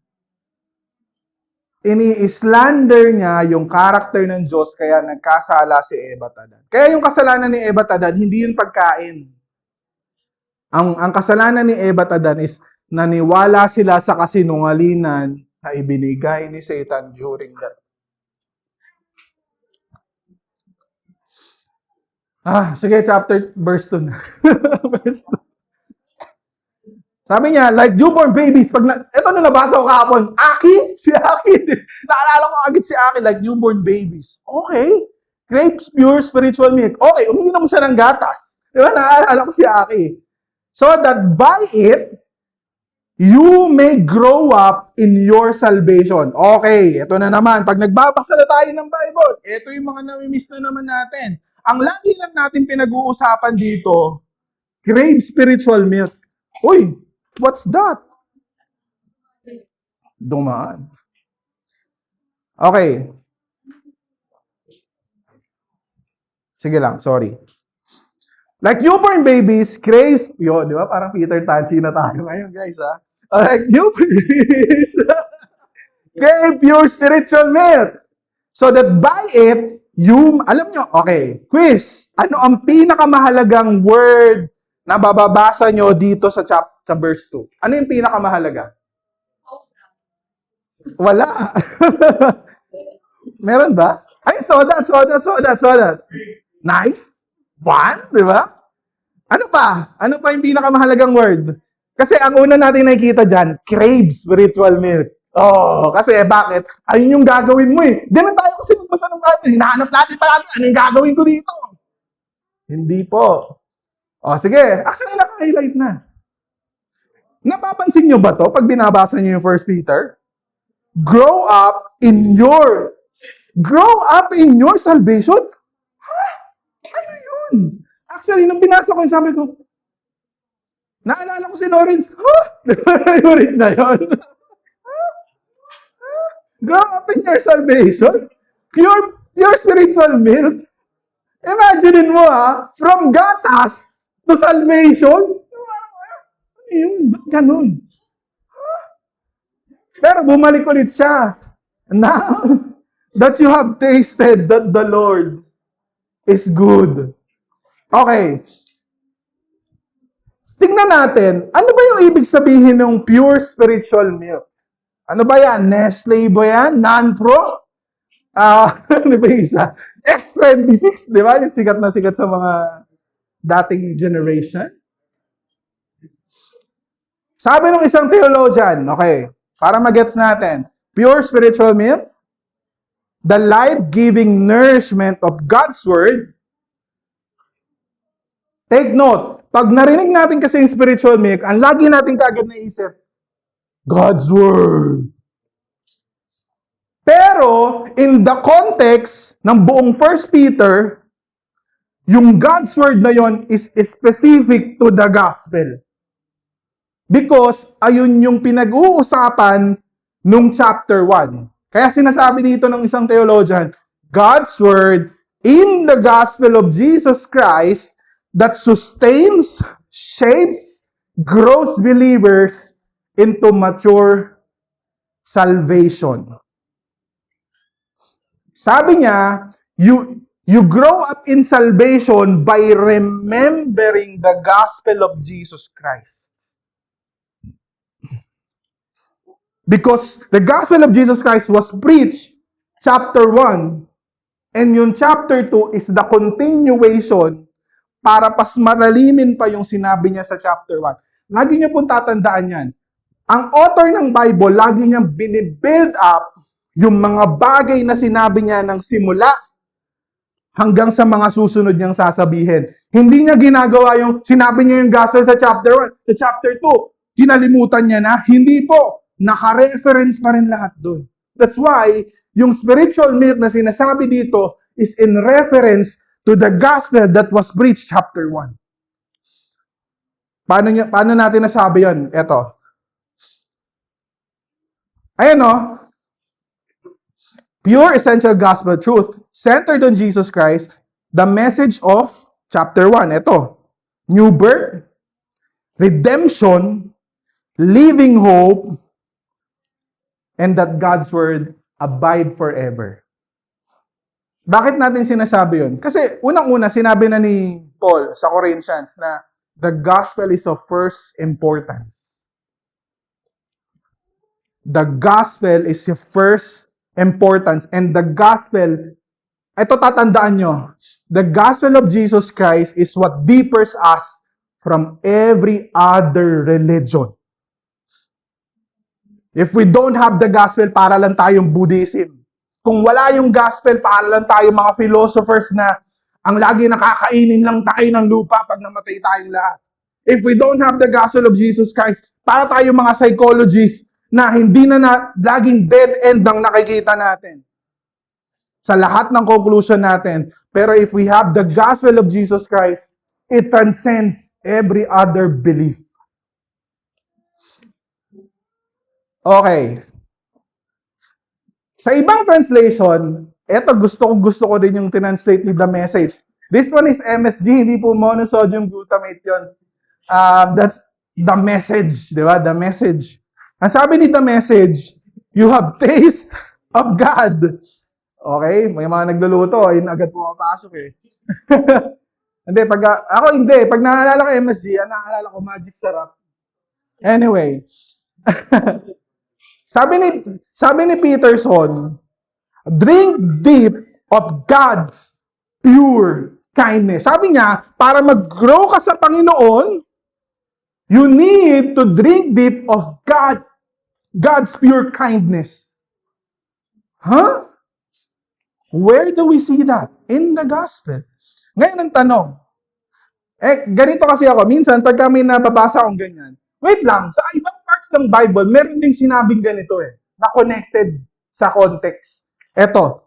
Ini-slander niya yung karakter ng Diyos kaya nagkasala si Eva at Adan. Kaya yung kasalanan ni Eva at Adan, hindi yun pagkain. Ang kasalanan ni Eva at Adan is naniwala sila sa kasinungalingan na ibinigay ni Satan during that. Sige, verse 2 na. Verse 2. Sabi niya, like newborn babies, ito na nabasa ko kahapon, Aki? Si Aki. Naalala ko agad si Aki, like newborn babies. Okay. Grapes, pure spiritual milk. Okay, umiinom siya ng gatas. Diba? Naalala ko si Aki. So that by it, you may grow up in your salvation. Okay, ito na naman. Pag nagbabasa na tayo ng Bible, ito yung mga nami-miss na naman natin. Ang lagi lang natin pinag-uusapan dito, crave spiritual milk. Uy, what's that? Dumaan. Okay. Sige lang, sorry. Like newborn babies, craves, yun, di ba? Parang Peter Tanchi na tayo ngayon, guys, ha? Like newborn babies, crave pure spiritual milk. So that by it, alam nyo, okay, quiz. Ano ang pinakamahalagang word na bababasa nyo dito sa verse 2? Ano yung pinakamahalaga? Wala. Meron ba? Ay, saw that. Nice. One, di ba? Ano pa? Ano pa yung pinakamahalagang word? Kasi ang una natin nakikita dyan, crave spiritual milk. Kasi bakit? Ayun yung gagawin mo eh. Ganun tayo kasi magbasa ng Bible. Hinahanap natin palagi, ano yung gagawin ko dito? Hindi po. Sige. Actually, naka-highlight na. Napapansin nyo ba to pag binabasa nyo yung 1 Peter? Grow up in your salvation? Ano yun? Actually, nung binasa ko yung sabi ko, naalala ko si Lawrence. Favorite na yun. Grow up in your salvation? Pure spiritual milk? Imagine mo from gatas to salvation? Ano yun? Ba't ganun? Pero bumalik ulit siya. Now that you have tasted that the Lord is good. Okay. Tingnan natin, ano ba yung ibig sabihin ng pure spiritual milk? Ano ba yan? Nestle ba yan? Non-pro? Ano ba yung isa? X26, di ba? Yung sikat na sikat sa mga dating generation. Sabi ng isang theologian, okay, para magets natin, pure spiritual milk, the life-giving nourishment of God's Word. Take note, pag narinig natin kasi yung spiritual milk, ang lagi natin kaagad naisip, God's Word. Pero, in the context ng buong 1 Peter, yung God's Word na yon is specific to the gospel. Because, ayun yung pinag-uusapan nung chapter 1. Kaya sinasabi dito ng isang theologian, God's Word in the gospel of Jesus Christ that sustains, shapes, grows believers into mature salvation. Sabi niya, you grow up in salvation by remembering the gospel of Jesus Christ. Because the gospel of Jesus Christ was preached, chapter 1, and yung chapter 2 is the continuation para pas maralimin pa yung sinabi niya sa chapter 1. Lagi niyo pong tatandaan yan. Ang author ng Bible, lagi niyang binibuild up yung mga bagay na sinabi niya ng simula hanggang sa mga susunod niyang sasabihin. Hindi niya ginagawa yung sinabi niya yung gospel sa chapter 1, sa chapter 2, kinalimutan niya na. Hindi po. Naka-reference pa rin lahat doon. That's why, yung spiritual milk na sinasabi dito is in reference to the gospel that was preached chapter 1. Paano natin nasabi yun? Eto. Ayan o. Pure essential gospel truth centered on Jesus Christ, the message of chapter 1. Ito. New birth, redemption, living hope, and that God's word abide forever. Bakit natin sinasabi yun? Kasi unang-una, sinabi na ni Paul sa Corinthians na the gospel is of first importance. The gospel is of first importance. And the gospel, ito tatandaan nyo, the gospel of Jesus Christ is what differs us from every other religion. If we don't have the gospel, para lang tayong Buddhism. Kung wala yung gospel, para lang tayong mga philosophers na ang lagi nakakainin lang tayo ng lupa pag namatay tayong lahat. If we don't have the gospel of Jesus Christ, para tayong mga psychologists na hindi na laging dead end ang nakikita natin sa lahat ng conclusion natin. Pero if we have the gospel of Jesus Christ, it transcends every other belief. Okay. Sa ibang translation, eto gusto ko din yung tinranslate ni The Message. This one is MSG, hindi po monosodium glutamate yun. That's The Message, di ba? The Message. Ang sabi ni The Message, you have taste of God. Okay? May mga nagluluto, ayun agad pumapasok eh. Hindi, pag naalala ko MSG, naalala ko Magic Sarap. Anyway. Sabi ni Peterson, drink deep of God's pure kindness. Sabi niya, para mag-grow ka sa Panginoon, you need to drink deep of God's pure kindness. Huh? Where do we see that? In the gospel. Ngayon ang tanong, ganito kasi ako, minsan pag kami nababasa akong ganyan, wait lang, sa ibang parts ng Bible, meron ding sinabing ganito na connected sa context. Ito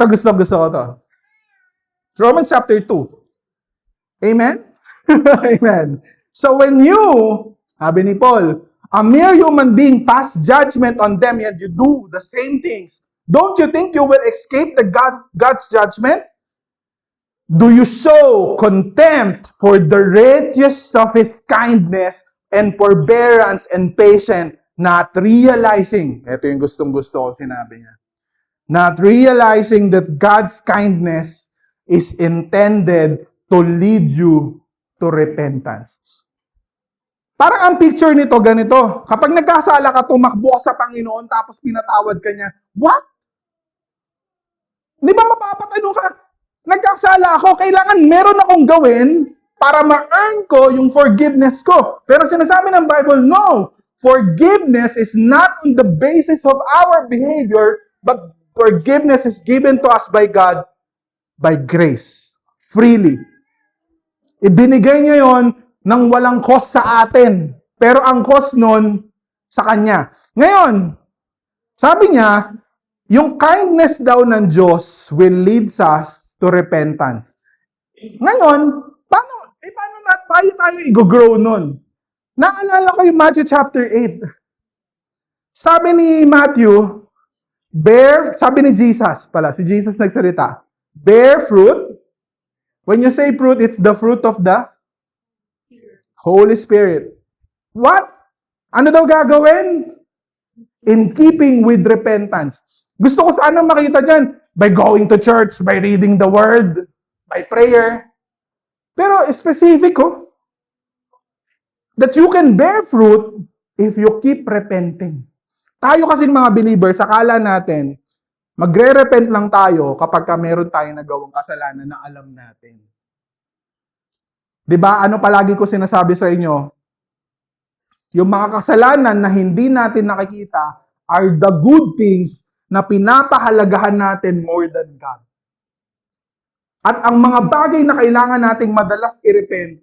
gusto ko to. Romans chapter 2. Amen? Amen. So when you, sabi ni Paul, a mere human being pass judgment on them, yet you do the same things, don't you think you will escape God's judgment? Do you show contempt for the riches of His kindness and forbearance and patience, not realizing, ito yung gustong-gusto ko sinabi niya, not realizing that God's kindness is intended to lead you to repentance. Parang ang picture nito ganito, kapag nagkasala ka, tumakbo ka sa Panginoon tapos pinatawad ka niya, what? Di ba mapapatanong ka? Nagkasala ako, kailangan meron akong gawin para ma-earn ko yung forgiveness ko. Pero sinasabi ng Bible, no. Forgiveness is not on the basis of our behavior, but forgiveness is given to us by God by grace. Freely. Ibinigay niya yon nang walang cost sa atin. Pero ang cause nun, sa kanya. Ngayon, sabi niya, yung kindness daw ng Diyos will lead us to repentance. Ngayon, paano tayo i-grow nun? Naalala ko yung Matthew chapter 8. Sabi ni Matthew, sabi ni Jesus pala, si Jesus nagsalita, bear fruit. When you say fruit, it's the fruit of the Holy Spirit. What? Ano daw gagawin? In keeping with repentance. Gusto ko sana makita dyan, by going to church, by reading the word, by prayer. Pero specific that you can bear fruit if you keep repenting. Tayo kasi mga believers, akala natin, magre-repent lang tayo kapag meron tayong nagawang kasalanan na alam natin. Diba? Ano palagi ko sinasabi sa inyo? Yung mga kasalanan na hindi natin nakikita are the good things na pinapahalagahan natin more than God. At ang mga bagay na kailangan nating madalas i-repent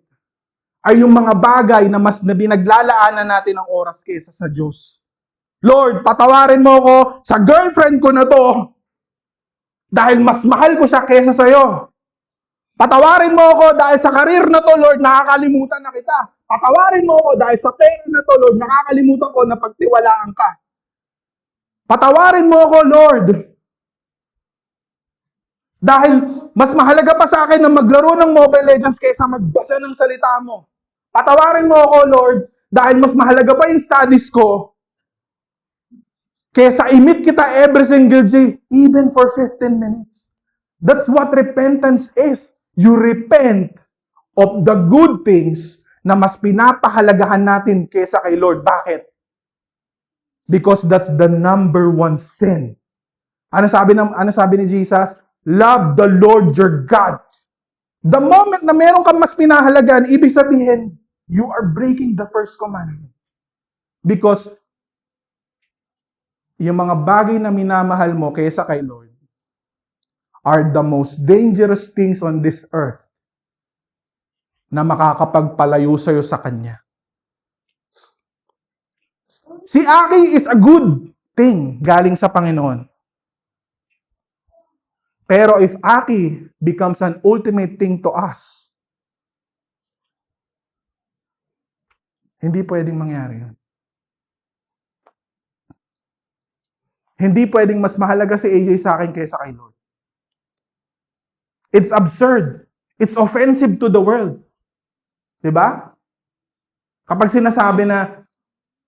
ay yung mga bagay na mas binaglalaanan natin ng oras kaysa sa Diyos. Lord, patawarin mo ako sa girlfriend ko na to dahil mas mahal ko siya kaysa sa'yo. Patawarin mo ako dahil sa career na to, Lord, nakakalimutan na kita. Patawarin mo ako dahil sa pera na to, Lord, nakakalimutan ko na pagtiwalaan ka. Patawarin mo ako, Lord. Dahil mas mahalaga pa sa akin na maglaro ng Mobile Legends kaysa magbasa ng salita mo. Patawarin mo ako, Lord, dahil mas mahalaga pa yung studies ko kaysa i-meet kita every single day, even for 15 minutes. That's what repentance is. You repent of the good things na mas pinapahalagahan natin kaysa kay Lord. Bakit? Because that's the number one sin. Ano sabi ni Jesus? Love the Lord your God. The moment na meron kang mas pinahalagaan, ibig sabihin, you are breaking the first commandment. Because yung mga bagay na minamahal mo kaysa kay Lord are the most dangerous things on this earth na makakapagpalayo sa'yo sa Kanya. Si Aki is a good thing galing sa Panginoon. Pero if Aki becomes an ultimate thing to us, hindi pwedeng mangyari yun. Hindi pwedeng mas mahalaga si AJ sa akin kaysa kay Lord. It's absurd. It's offensive to the world. Diba? Kapag sinasabi na,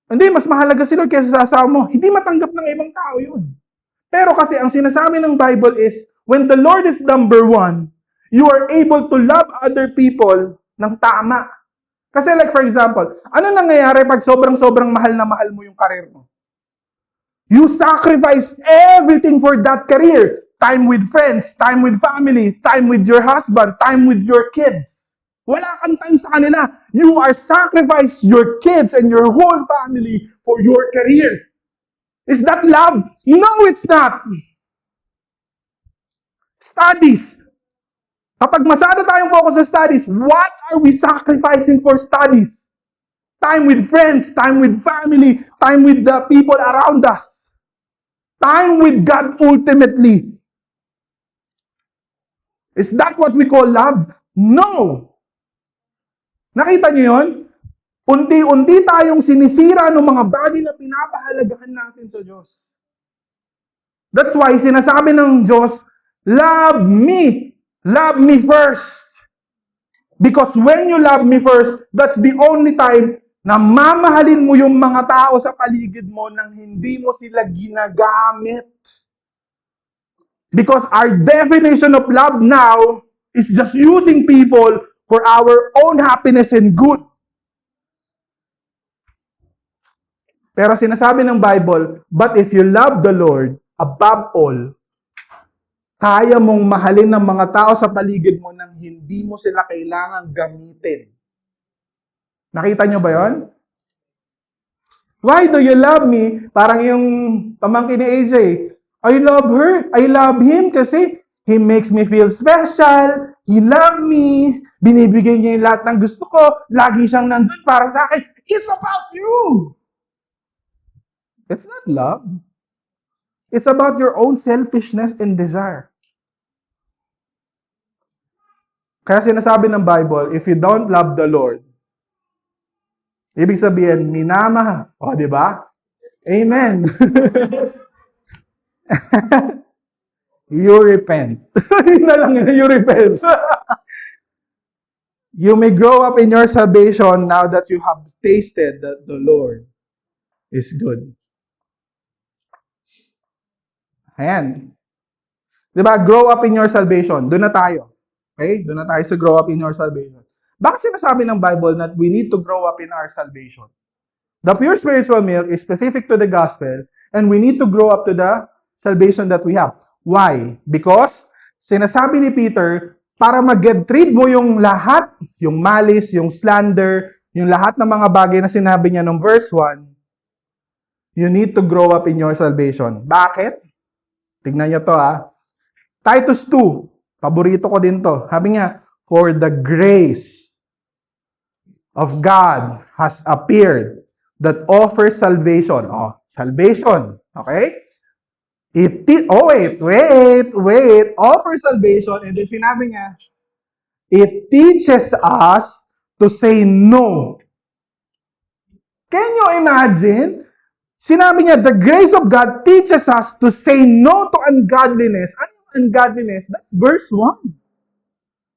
hindi, mas mahalaga si Lord kaysa sa asawa mo, hindi matanggap ng ibang tao yun. Pero kasi ang sinasabi ng Bible is, when the Lord is number one, you are able to love other people ng tama. Kasi like for example, ano nangyayari pag sobrang mahal na mahal mo yung career mo? You sacrifice everything for that career. Time with friends, time with family, time with your husband, time with your kids. Wala kang time sa kanila. You are sacrifice your kids and your whole family for your career. Is that love? No, it's not. Studies. Kapag masyado tayong focus sa studies, what are we sacrificing for studies? Time with friends, time with family, time with the people around us. Time with God ultimately. Is that what we call love? No! Nakita niyo yun? Unti-unti tayong sinisira ng mga bagay na pinapahalagahan natin sa Diyos. That's why sinasabi ng Diyos, love me. Love me first. Because when you love me first, that's the only time na mamahalin mo yung mga tao sa paligid mo nang hindi mo sila ginagamit. Because our definition of love now is just using people for our own happiness and good. Pero sinasabi ng Bible, but if you love the Lord above all, kaya mong mahalin ng mga tao sa paligid mo nang hindi mo sila kailangang gamitin. Nakita nyo ba yon? Why do you love me? Parang yung pamangkin ni AJ, I love her, I love him kasi he makes me feel special, he love me, binibigay niya yung lahat ng gusto ko, lagi siyang nandun para sa akin. It's about you. It's not love. It's about your own selfishness and desire. Kaya sinasabi ng Bible, if you don't love the Lord, ibig sabihin, minama. O, di ba? Amen. You repent. Yun na lang yun, you repent. You may grow up in your salvation now that you have tasted that the Lord is good. Ayan. Diba? Grow up in your salvation. Doon na tayo. Okay? Doon na tayo sa grow up in your salvation. Bakit sinasabi ng Bible that we need to grow up in our salvation? The pure spiritual milk is specific to the gospel and we need to grow up to the salvation that we have. Why? Because sinasabi ni Peter, para mag-get rid mo yung lahat, yung malice, yung slander, yung lahat ng mga bagay na sinabi niya nung verse 1, you need to grow up in your salvation. Bakit? Tignan niyo to Titus 2, paborito ko din to. Sabi niya, for the grace of God has appeared that offers salvation. Oh, salvation. Okay? Wait. Offer salvation. And then sinabi niya, it teaches us to say no. Can you imagine? Sinabi niya, the grace of God teaches us to say no to ungodliness. Ano yung ungodliness? That's verse 1.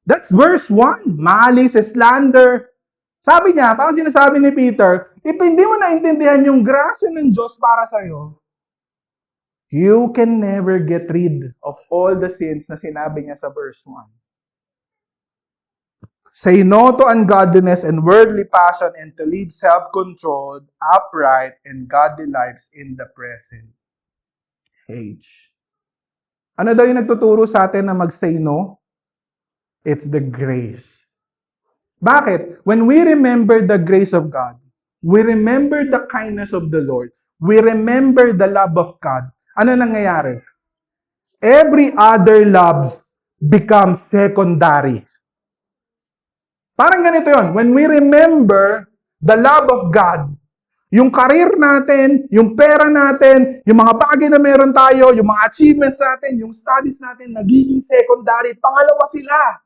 That's verse 1. Malice, slander. Sabi niya, parang sinasabi ni Peter, if hindi mo naintindihan yung grasya ng Diyos para sa'yo, you can never get rid of all the sins na sinabi niya sa verse 1. Say no to ungodliness and worldly passion and to live self-controlled, upright, and godly lives in the present age. Ano daw yung nagtuturo sa atin na mag-say no? It's the grace. Bakit? When we remember the grace of God, we remember the kindness of the Lord, we remember the love of God, ano nangyayari? Every other loves becomes secondary. Parang ganito yon. When we remember the love of God, yung career natin, yung pera natin, yung mga bagay na meron tayo, yung mga achievements natin, yung studies natin, nagiging secondary. Pangalawa sila.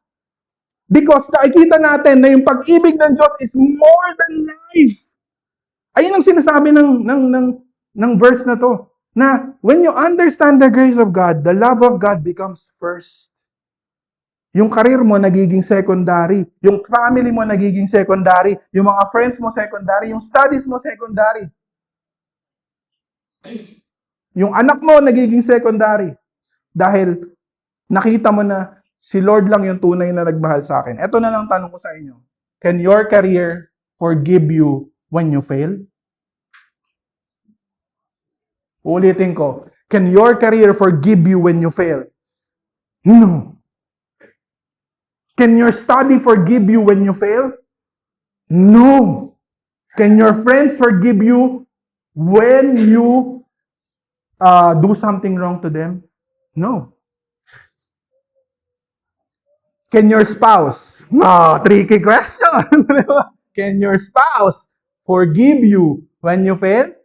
Because nakikita natin na yung pag-ibig ng Diyos is more than life. Ayun ang sinasabi ng verse na to. Na when you understand the grace of God, the love of God becomes first. Yung career mo nagiging secondary. Yung family mo nagiging secondary. Yung mga friends mo secondary. Yung studies mo secondary. Yung anak mo nagiging secondary. Dahil nakita mo na si Lord lang yung tunay na nagmahal sa akin. Ito na lang tanong ko sa inyo. Can your career forgive you when you fail? Ulitin ko. Can your career forgive you when you fail? No. Can your study forgive you when you fail? No. Can your friends forgive you when you do something wrong to them? No. Can your spouse? No, tricky question. Can your spouse forgive you when you fail?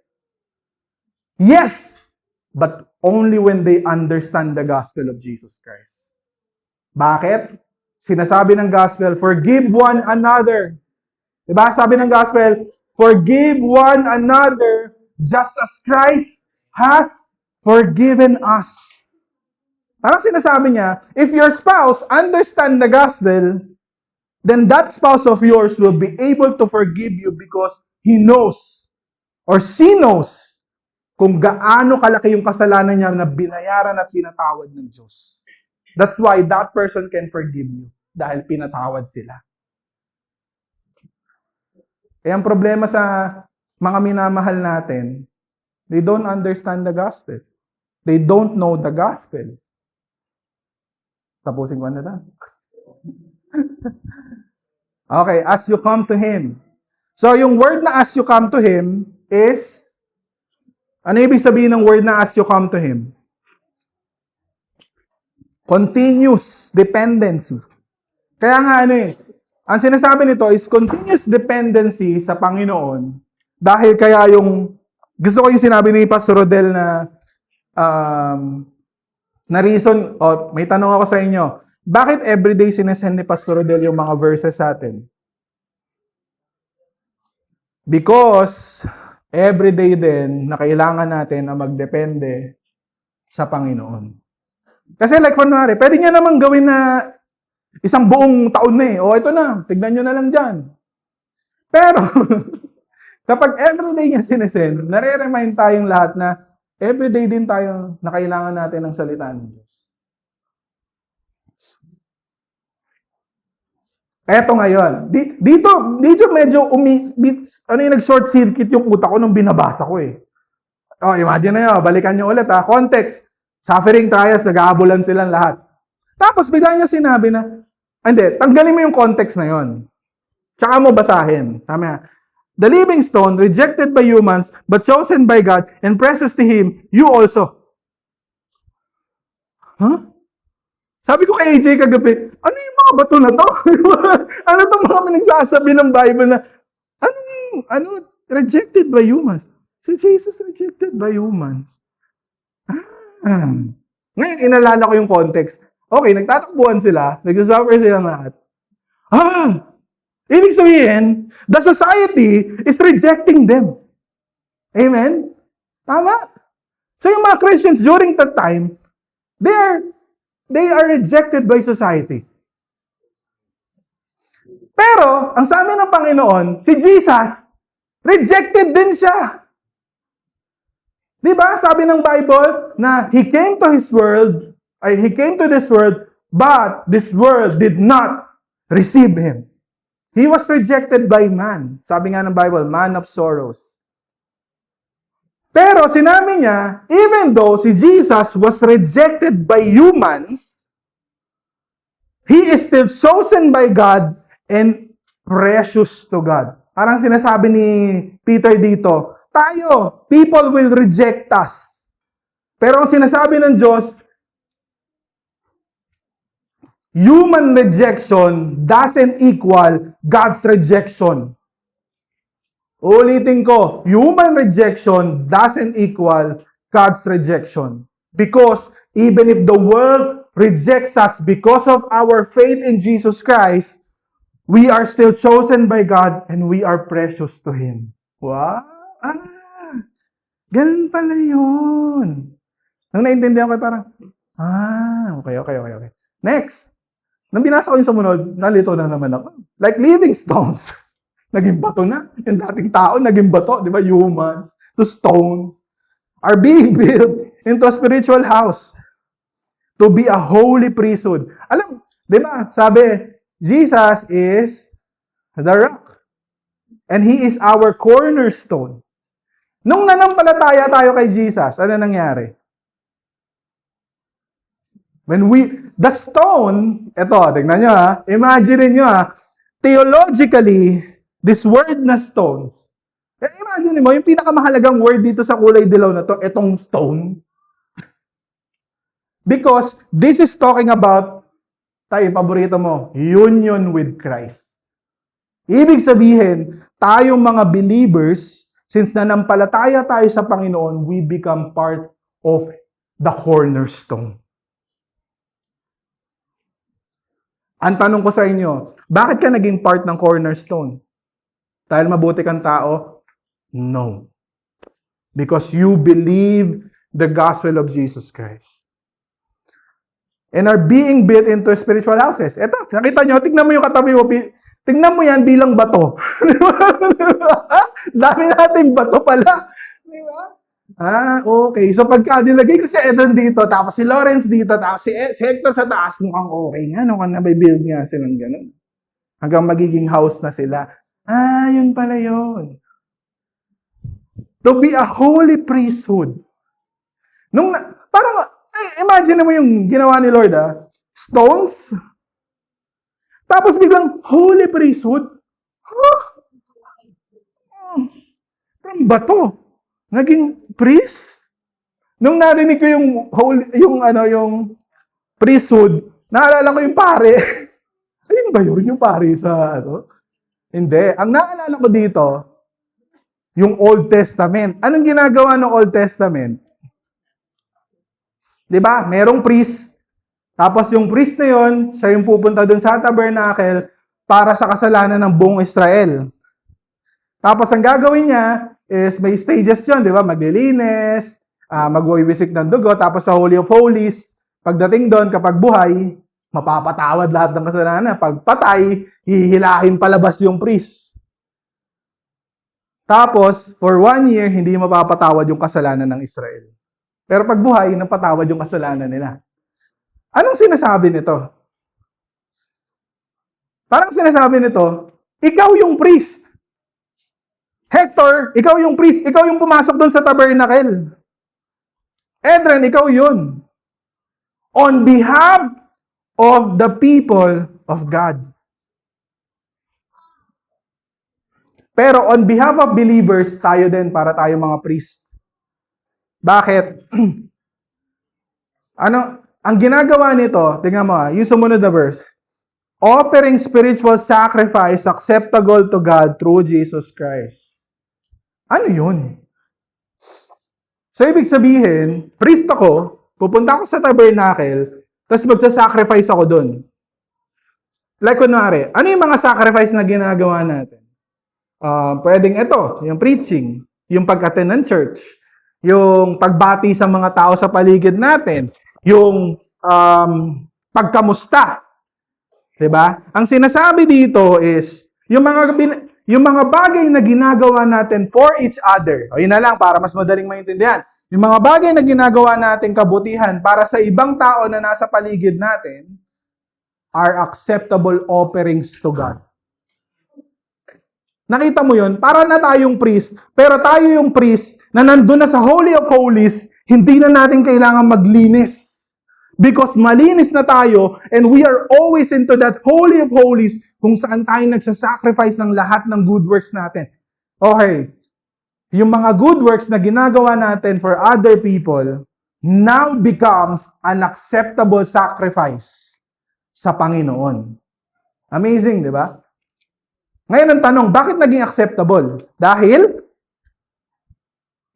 Yes, but only when they understand the gospel of Jesus Christ. Bakit? Sinasabi ng gospel, forgive one another. Diba? Sabi ng gospel, forgive one another just as Christ has forgiven us. Parang sinasabi niya, if your spouse understand the gospel, then that spouse of yours will be able to forgive you because he knows or she knows kung gaano kalaki yung kasalanan niya na binayaran at pinatawad ng Diyos. That's why that person can forgive you dahil pinatawad sila. Kaya ang problema sa mga minamahal natin, they don't understand the gospel. They don't know the gospel. Tapusin ko na lang. Okay, as you come to Him. So, yung word na as you come to Him is, ano ibig sabihin ng word na as you come to Him? Continuous dependency. Kaya nga ang sinasabi nito is continuous dependency sa Panginoon. Dahil kaya gusto ko yung sinabi ni Pastor Rodel na reason, may tanong ako sa inyo, bakit everyday sinesend ni Pastor Rodel yung mga verses sa atin? Because everyday din na kailangan natin na magdepende sa Panginoon. Kasi like kunwari, pwede niya namang gawin na isang buong taon na eh. O ito na, tignan nyo na lang dyan. Pero, kapag everyday niya sinesend, nare-remind tayong lahat na everyday din tayo na kailangan natin ng salita ng Diyos. Eto ngayon, dito medyo nag-short circuit yung utak ko nung binabasa ko eh. Imagine na yun, balikan nyo ulit ha. Context, suffering trials, nag-aabulan silang lahat. Tapos bigla niya sinabi na, tanggalin mo yung context na yun. Tsaka mo basahin. Tama. The living stone, rejected by humans, but chosen by God, and precious to Him, you also. Huh? Sabi ko kay AJ kagabi, ano yung mga bato na to? Ano itong mga nagsasabi ng Bible na, rejected by humans? So Jesus rejected by humans. Ngayon, inalala ko yung context. Okay, nagtatakbuhan sila, nag-suffer silang lahat. Ibig sabihin, the society is rejecting them. Amen? Tama? So yung mga Christians during that time, they are rejected by society. Pero, ang sabi ng Panginoon, si Jesus, rejected din siya. Diba? Sabi ng Bible na He came to this world, but this world did not receive Him. He was rejected by man. Sabi nga ng Bible, man of sorrows. Pero sinabi niya, even though si Jesus was rejected by humans, He is still chosen by God and precious to God. Parang sinasabi ni Peter dito, people will reject us. Pero ang sinasabi ng Diyos, human rejection doesn't equal God's rejection. Ulitin ko, human rejection doesn't equal God's rejection. Because even if the world rejects us because of our faith in Jesus Christ, we are still chosen by God and we are precious to Him. Wow! Ganun pala yun. Nung naintindihan ko, parang, okay. Next. Nung binasa ko yung sumunod, nalito na naman ako. Like living stones. Naging bato na. Yung dating tao, naging bato. Di ba? Humans to stone are being built into a spiritual house to be a holy priesthood. Alam, di ba? Sabi, Jesus is the rock. And He is our cornerstone. Nung nanampalataya tayo kay Jesus, ano nangyari? The stone, eto, tignan nyo ha, imagine nyo ha, theologically, this word na stones, imagine mo, yung pinakamahalagang word dito sa kulay dilaw na to, etong stone. Because this is talking about, paborito mo, union with Christ. Ibig sabihin, tayong mga believers, since nanampalataya tayo sa Panginoon, we become part of the cornerstone. Ang tanong ko sa inyo, bakit ka naging part ng cornerstone? Dahil mabuti kang tao? No. Because you believe the gospel of Jesus Christ. And are being built into spiritual houses. Eto, nakita nyo, tignan mo yung katabi mo, tignan mo yan bilang bato. Dami nating bato pala. Di ba? Okay. So pagka nilagay ko si Edon dito, tapos si Lawrence dito, tapos si Hector sa taas, mukhang okay nga. No? Kung nabibuild nga silang ganun. Hanggang magiging house na sila. Yun pala yun. To be a holy priesthood. Parang, imagine mo yung ginawa ni Lord, stones. Tapos biglang, holy priesthood. From bato. Naging priest. Nung narinig ko yung priesthood, naalala ko yung pare. Ayun ba yun? Yung pare sa ano? Hindi. Ang naalala ko dito, yung Old Testament. Anong ginagawa ng Old Testament? 'Di ba? Merong priest. Tapos yung priest na yon, siya yung pupunta dun sa tabernacle para sa kasalanan ng buong Israel. Tapos ang gagawin niya is may stages yon, 'di ba? Maglilinis, magwiwisik ng dugo, tapos sa Holy of Holies, pagdating doon kapag buhay, mapapatawad lahat ng kasalanan. Pag patay, hihilahin palabas yung priest. Tapos, for 1 year, hindi mapapatawad yung kasalanan ng Israel. Pero pag buhay, napatawad yung kasalanan nila. Anong sinasabi nito? Parang sinasabi nito, ikaw yung priest. Hector, ikaw yung priest. Ikaw yung pumasok doon sa tabernacle. Edren, ikaw yun. On behalf of the people of God. Pero on behalf of believers, tayo din para tayo mga priest. Bakit? Ang ginagawa nito, tingnan mo yung sumunod na verse. Offering spiritual sacrifice acceptable to God through Jesus Christ. Ano yun? So, ibig sabihin, priest ako, pupunta ako sa tabernacle, tapos magsasacrifice ako dun. Like kunwari, ano yung mga sacrifice na ginagawa natin? Pwedeng ito, yung preaching, yung pag-attend ng church, yung pagbati sa mga tao sa paligid natin, yung pagkamusta. Diba? Ang sinasabi dito is, yung mga bagay na ginagawa natin for each other. O yun na lang, para mas madaling maintindihan. Yung mga bagay na ginagawa natin kabutihan para sa ibang tao na nasa paligid natin are acceptable offerings to God. Nakita mo yun? Para na tayong priest, pero tayo yung priest na nandun na sa Holy of Holies, hindi na natin kailangan maglinis. Because malinis na tayo and we are always into that Holy of Holies kung saan tayo nagsasacrifice ng lahat ng good works natin. Okay, yung mga good works na ginagawa natin for other people now becomes an acceptable sacrifice sa Panginoon. Amazing, di ba? Ngayon ang tanong, bakit naging acceptable? Dahil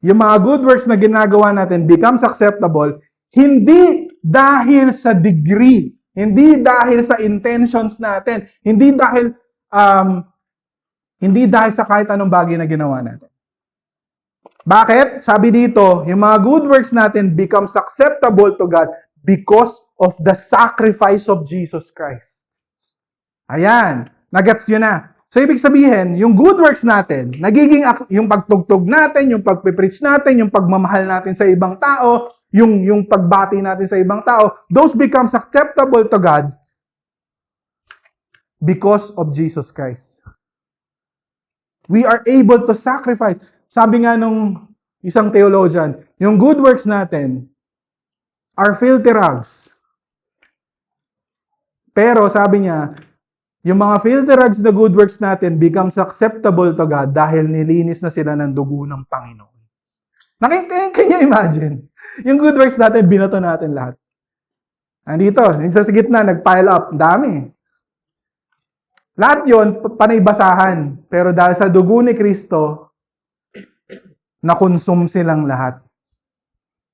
yung mga good works na ginagawa natin becomes acceptable, hindi dahil sa degree, hindi dahil sa intentions natin, hindi dahil sa kahit anong bagay na ginawa natin. Bakit? Sabi dito, yung mga good works natin becomes acceptable to God because of the sacrifice of Jesus Christ. Ayan, nagets yun na. So, ibig sabihin, yung good works natin, nagiging yung pagtugtog natin, yung pagpipreach natin, yung pagmamahal natin sa ibang tao, yung pagbati natin sa ibang tao, those becomes acceptable to God because of Jesus Christ. We are able to sacrifice. Sabi nga nung isang theologian, yung good works natin are filthy rags. Pero sabi niya, yung mga filthy rags na good works natin becomes acceptable to God dahil nilinis na sila ng dugo ng Panginoon. Can you imagine? Yung good works natin, binato natin lahat. Andito, yung sa gitna, nag-pile up. Dami. Lahat yon panay basahan. Pero dahil sa dugo ni Kristo, na-consume silang lahat.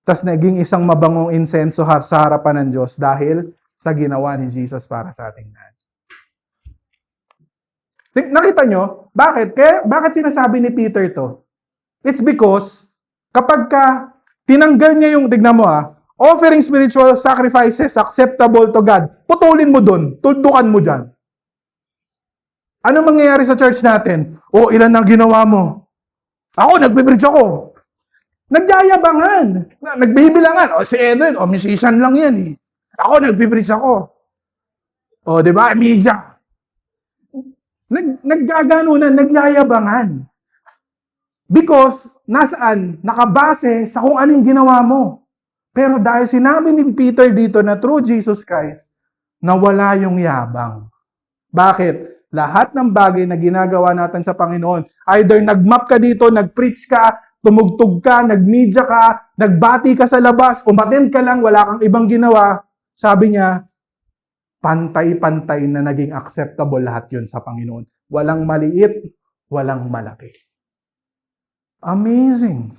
Tapos naging isang mabangong insenso sa harapan ng Diyos dahil sa ginawa ni Jesus para sa ating lahat. Nakita nyo? Bakit? Bakit sinasabi ni Peter to? It's because, kapag tinanggal niya yung, tignan mo offering spiritual sacrifices acceptable to God, putulin mo dun, tuldukan mo dyan. Ano mangyayari sa church natin? Ilan ang ginawa mo? Ako, nagpipreach ako. Nagyayabangan. Nagbibilangan. Si Edwin, musician lang yan eh. Ako, nagpipreach ako. Di ba? Media. Naggaganunan, nagyayabangan. Because, nasaan? Nakabase sa kung anong ginawa mo. Pero dahil sinabi ni Peter dito na through Jesus Christ, nawala yung yabang. Bakit? Lahat ng bagay na ginagawa natin sa Panginoon, either nagmap ka dito, nagpreach ka, tumugtog ka, nagmedia ka, nagbati ka sa labas, umattend ka lang, wala kang ibang ginawa, sabi niya, pantay-pantay na naging acceptable lahat yun sa Panginoon. Walang maliit, walang malaki. Amazing.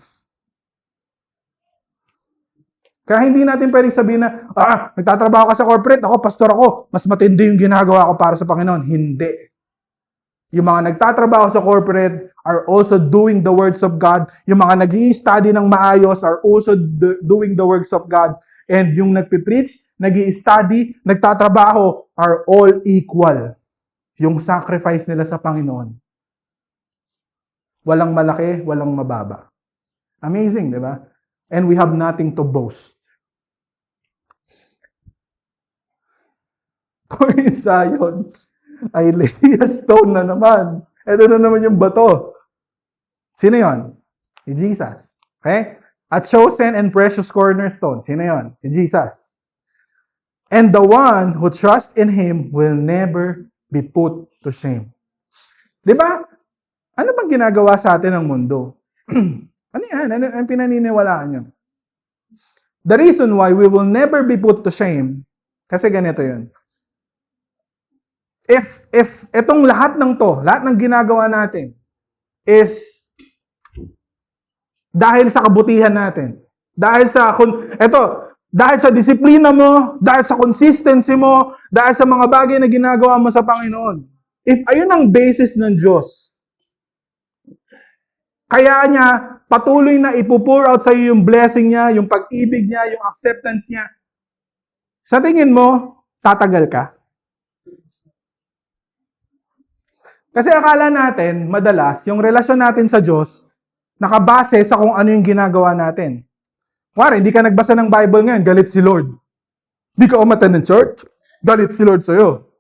Kaya hindi natin pwedeng sabihin na, nagtatrabaho ka sa corporate, ako, pastor ako, mas matindi yung ginagawa ko para sa Panginoon. Hindi. Yung mga nagtatrabaho sa corporate are also doing the works of God. Yung mga nag-i-study ng maayos are also doing the works of God. And yung nagpipreach, nag-i-study, nagtatrabaho are all equal. Yung sacrifice nila sa Panginoon. Walang malaki, walang mababa. Amazing, di ba? And we have nothing to boast. For in Zion, I lay a stone na naman. Ito na naman yung bato. Sino yon? Si Jesus. Okay? A chosen and precious cornerstone. Sino yon? Si Jesus. And the one who trusts in Him will never be put to shame. Di ba? Ano bang ginagawa sa atin ng mundo? Ano yan? Ano ang pinaniniwalaan nyo? The reason why we will never be put to shame, kasi ganito yun. If itong lahat ng ginagawa natin is dahil sa kabutihan natin, dahil sa disiplina mo, dahil sa consistency mo, dahil sa mga bagay na ginagawa mo sa Panginoon. If ayun ang basis ng Diyos, kaya niya patuloy na ipo-pour out sa iyo yung blessing niya, yung pag-ibig niya, yung acceptance niya. Sa tingin mo, tatagal ka? Kasi akala natin, madalas, yung relasyon natin sa Diyos, nakabase sa kung ano yung ginagawa natin. Kuwari, hindi ka nagbasa ng Bible ngayon, galit si Lord. Hindi ka umatan ng church, galit si Lord sa'yo.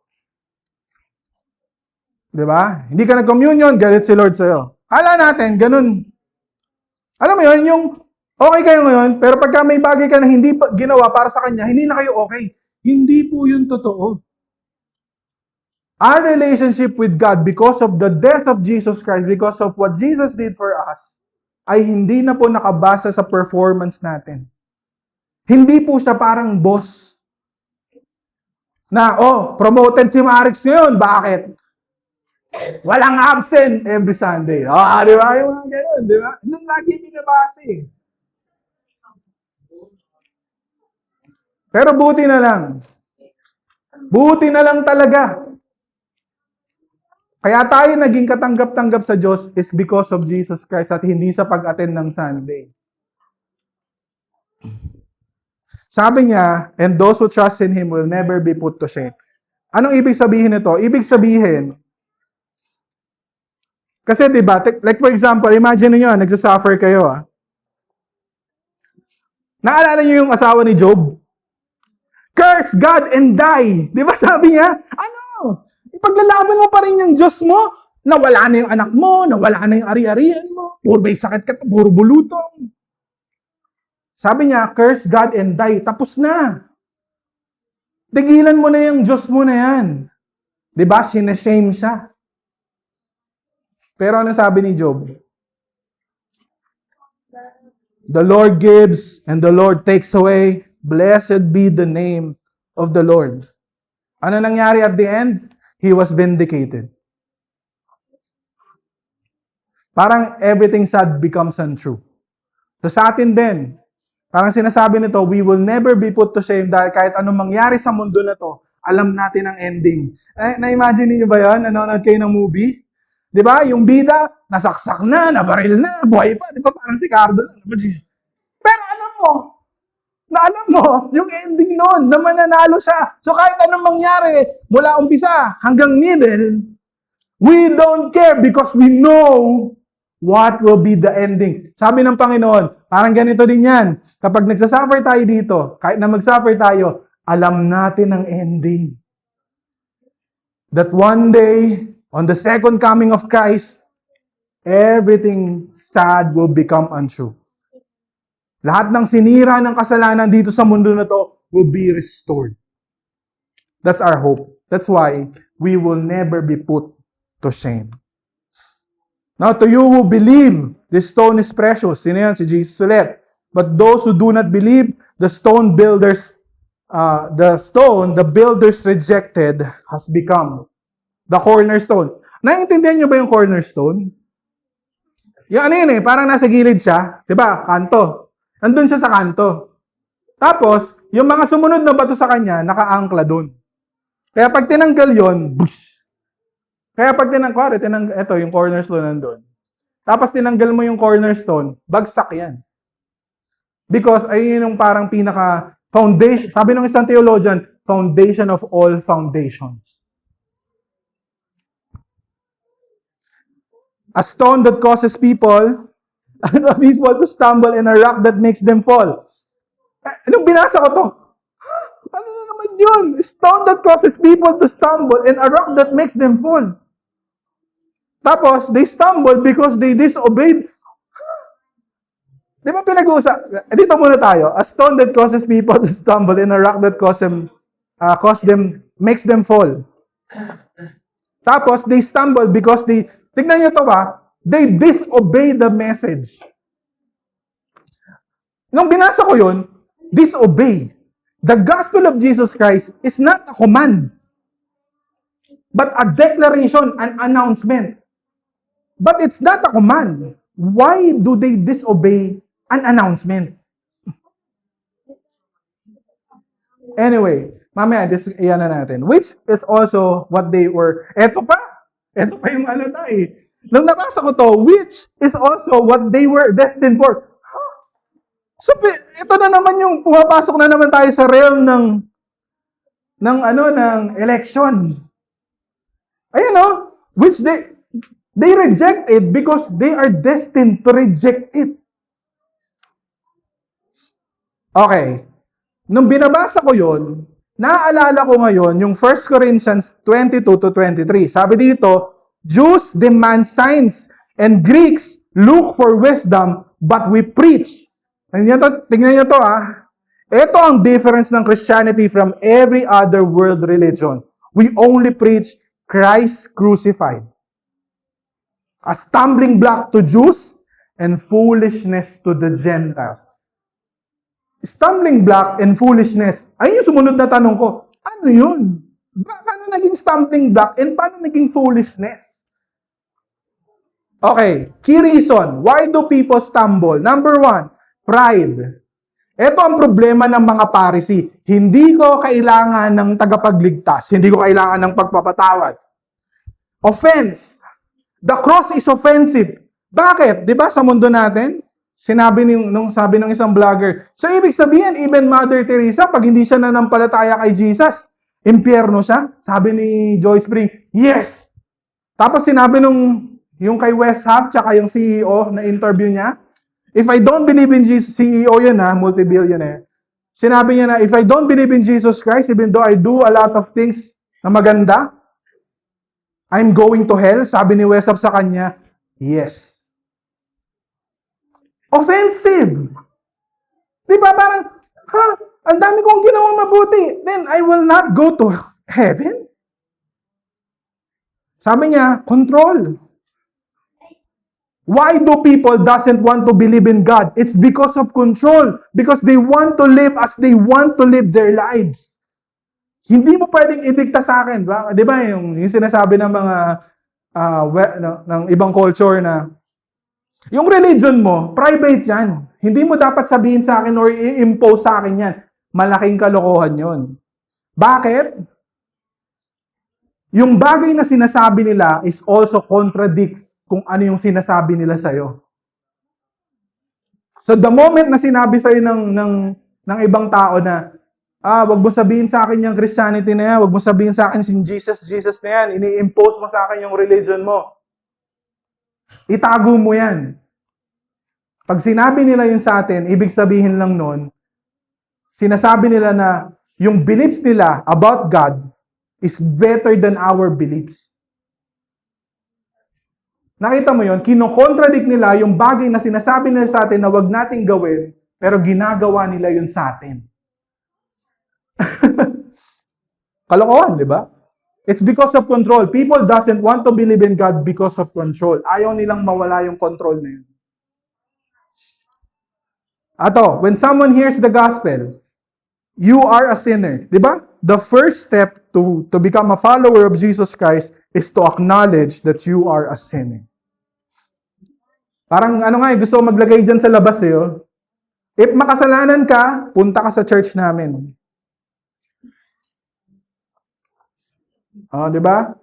Diba? Hindi ka nag-communion, galit si Lord sa'yo. Akala natin, ganun. Alam mo yun, yung okay kayo ngayon, pero pagka may bagay ka na hindi ginawa para sa Kanya, hindi na kayo okay. Hindi po yun totoo. Our relationship with God, because of the death of Jesus Christ, because of what Jesus did for us, ay hindi na po nakabasa sa performance natin. Hindi po siya parang boss. Na, promoted si Marix ngayon. Bakit? Walang absent every Sunday. Di ba? Yung mga ganun, di ba? Nung lagi binabasa eh. Pero buti na lang. Buti na lang talaga. Kaya tayo naging katanggap-tanggap sa Diyos is because of Jesus Christ at hindi sa pag-attend ng Sunday. Sabi niya, and those who trust in Him will never be put to shame. Anong ibig sabihin nito? Ibig sabihin, kasi diba, like for example, imagine niyo, nagsasuffer kayo. Naalala niyo yung asawa ni Job? Curse God and die. Di ba sabi niya? Ipaglalaban mo pa rin yung Diyos mo, nawala na yung anak mo, nawala na yung ari-arian mo, puro may sakit ka, puro bulutong. Sabi niya, curse God and die. Tapos na. Tigilan mo na yung Diyos mo na yan. Di ba? Sinashame siya. Pero ano sabi ni Job? The Lord gives and the Lord takes away. Blessed be the name of the Lord. Ano nangyari at the end? He was vindicated. Parang everything sad becomes untrue. So sa atin din, parang sinasabi nito, we will never be put to shame dahil kahit anong mangyari sa mundo na to, alam natin ang ending. Na-imagine niyo ba yan? Nanonood kayo ng movie? Di ba? Yung bida, nasaksak na, nabaril na, buhay pa. Di ba? Parang si Cardo. Pero alam mo, yung ending noon, na mananalo siya. So kahit anong mangyari, mula umpisa hanggang middle, we don't care because we know what will be the ending. Sabi ng Panginoon, parang ganito din yan. Kapag nagsasuffer tayo dito, kahit na magsuffer tayo, alam natin ang ending. That one day, on the second coming of Christ, everything sad will become untrue. Lahat ng sinira ng kasalanan dito sa mundo na to will be restored. That's our hope. That's why we will never be put to shame. Now, to you who believe, this stone is precious. Sino yan? Si Jesus ulit. But those who do not believe, the stone builders the stone the builders rejected has become the cornerstone. Naiintindihan niyo ba yung cornerstone? Yung ano yun parang nasa gilid siya, 'di ba? Kanto. Nandun siya sa kanto. Tapos, yung mga sumunod na bato sa kanya, nakaangkla doon. Kaya pag tinanggal yon, bush! Kaya pag tinanggal, ito yung cornerstone nandun. Tapos tinanggal mo yung cornerstone, bagsak yan. Because ayun yung parang pinaka foundation, sabi ng isang theologian, foundation of all foundations. A stone that causes people to stumble and a rock that makes them fall. Nung binasa ko to, ano na naman yun? A stone that causes people to stumble and a rock that makes them fall. Tapos, they stumbled because they disobeyed. Di ba pinag-uusap? Dito muna tayo. A stone that causes people to stumble and a rock that makes them fall. Tapos, they stumbled because tignan nyo to they disobey the message. Nung binasa ko yun, disobey. The gospel of Jesus Christ is not a command, but a declaration, an announcement. But it's not a command. Why do they disobey an announcement? Anyway, mamaya, iyan na natin. Which is also what they were. Ito pa yung ano tayo. Nung nabasa ko to, which is also what they were destined for. So, ito na naman yung pumapasok na naman tayo sa realm ng election. Ayun which they reject it because they are destined to reject it. Okay. Nung binabasa ko yon, naaalala ko ngayon yung 1 Corinthians 22 to 23. Sabi dito, Jews demand signs and Greeks look for wisdom, but we preach. Tingnan nyo to Ito ang difference ng Christianity from every other world religion. We only preach Christ crucified. A stumbling block to Jews and foolishness to the Gentiles. Stumbling block and foolishness. Ayun yung sumunod na tanong ko. Ano yun? Paano naging stumbling block and paano naging foolishness? Okay, key reason. Why do people stumble? Number 1, pride. Ito ang problema ng mga Pharisee. Hindi ko kailangan ng tagapagligtas. Hindi ko kailangan ng pagpapatawad. Offense. The cross is offensive. Bakit? 'Di ba sa mundo natin? Sabi ng isang vlogger. So ibig sabihin, even Mother Teresa, pag hindi siya nanampalataya kay Jesus, impyerno siya? Sabi ni Joyce Spring, yes. Tapos sinabi yung kay West Hub, tsaka yung CEO na interview niya, if I don't believe in Jesus, CEO yun multi-billionaire. Sinabi niya na, if I don't believe in Jesus Christ, even though I do a lot of things na maganda, I'm going to hell. Sabi ni West Hub sa kanya, yes. Offensive. Diba parang, ang dami kong ginawang mabuti. Then I will not go to heaven? Sabi niya, control. Why do people doesn't want to believe in God? It's because of control. Because they want to live as they want to live their lives. Hindi mo pwedeng idikta sa akin. Ba? Di ba yung sinasabi ng mga ng ibang culture na yung religion mo, private yan. Hindi mo dapat sabihin sa akin or i-impose sa akin yan. Malaking kalokohan yon. Bakit? Yung bagay na sinasabi nila is also contradict kung ano yung sinasabi nila sa'yo. So the moment na sinabi sa'yo ng ibang tao na, wag mo sabihin sa akin yung Christianity na yan, wag mo sabihin sa akin si Jesus na yan, ini-impose mo sa akin yung religion mo. Itago mo yan. Pag sinabi nila yun sa atin, ibig sabihin lang nun, sinasabi nila na yung beliefs nila about God is better than our beliefs. Nakita mo yun? Kino-contradict nila yung bagay na sinasabi nila sa atin na wag nating gawin, pero ginagawa nila yun sa atin. Kalokohan, di ba? It's because of control. People doesn't want to believe in God because of control. Ayaw nilang mawala yung control na yun. Ato, when someone hears the gospel, You are a sinner. Di ba? The first step to become a follower of Jesus Christ is to acknowledge that you are a sinner. Parang ano nga, gusto ko maglagay dyan sa labas eh. Oh. If makasalanan ka, punta ka sa church namin. Oh, di ba?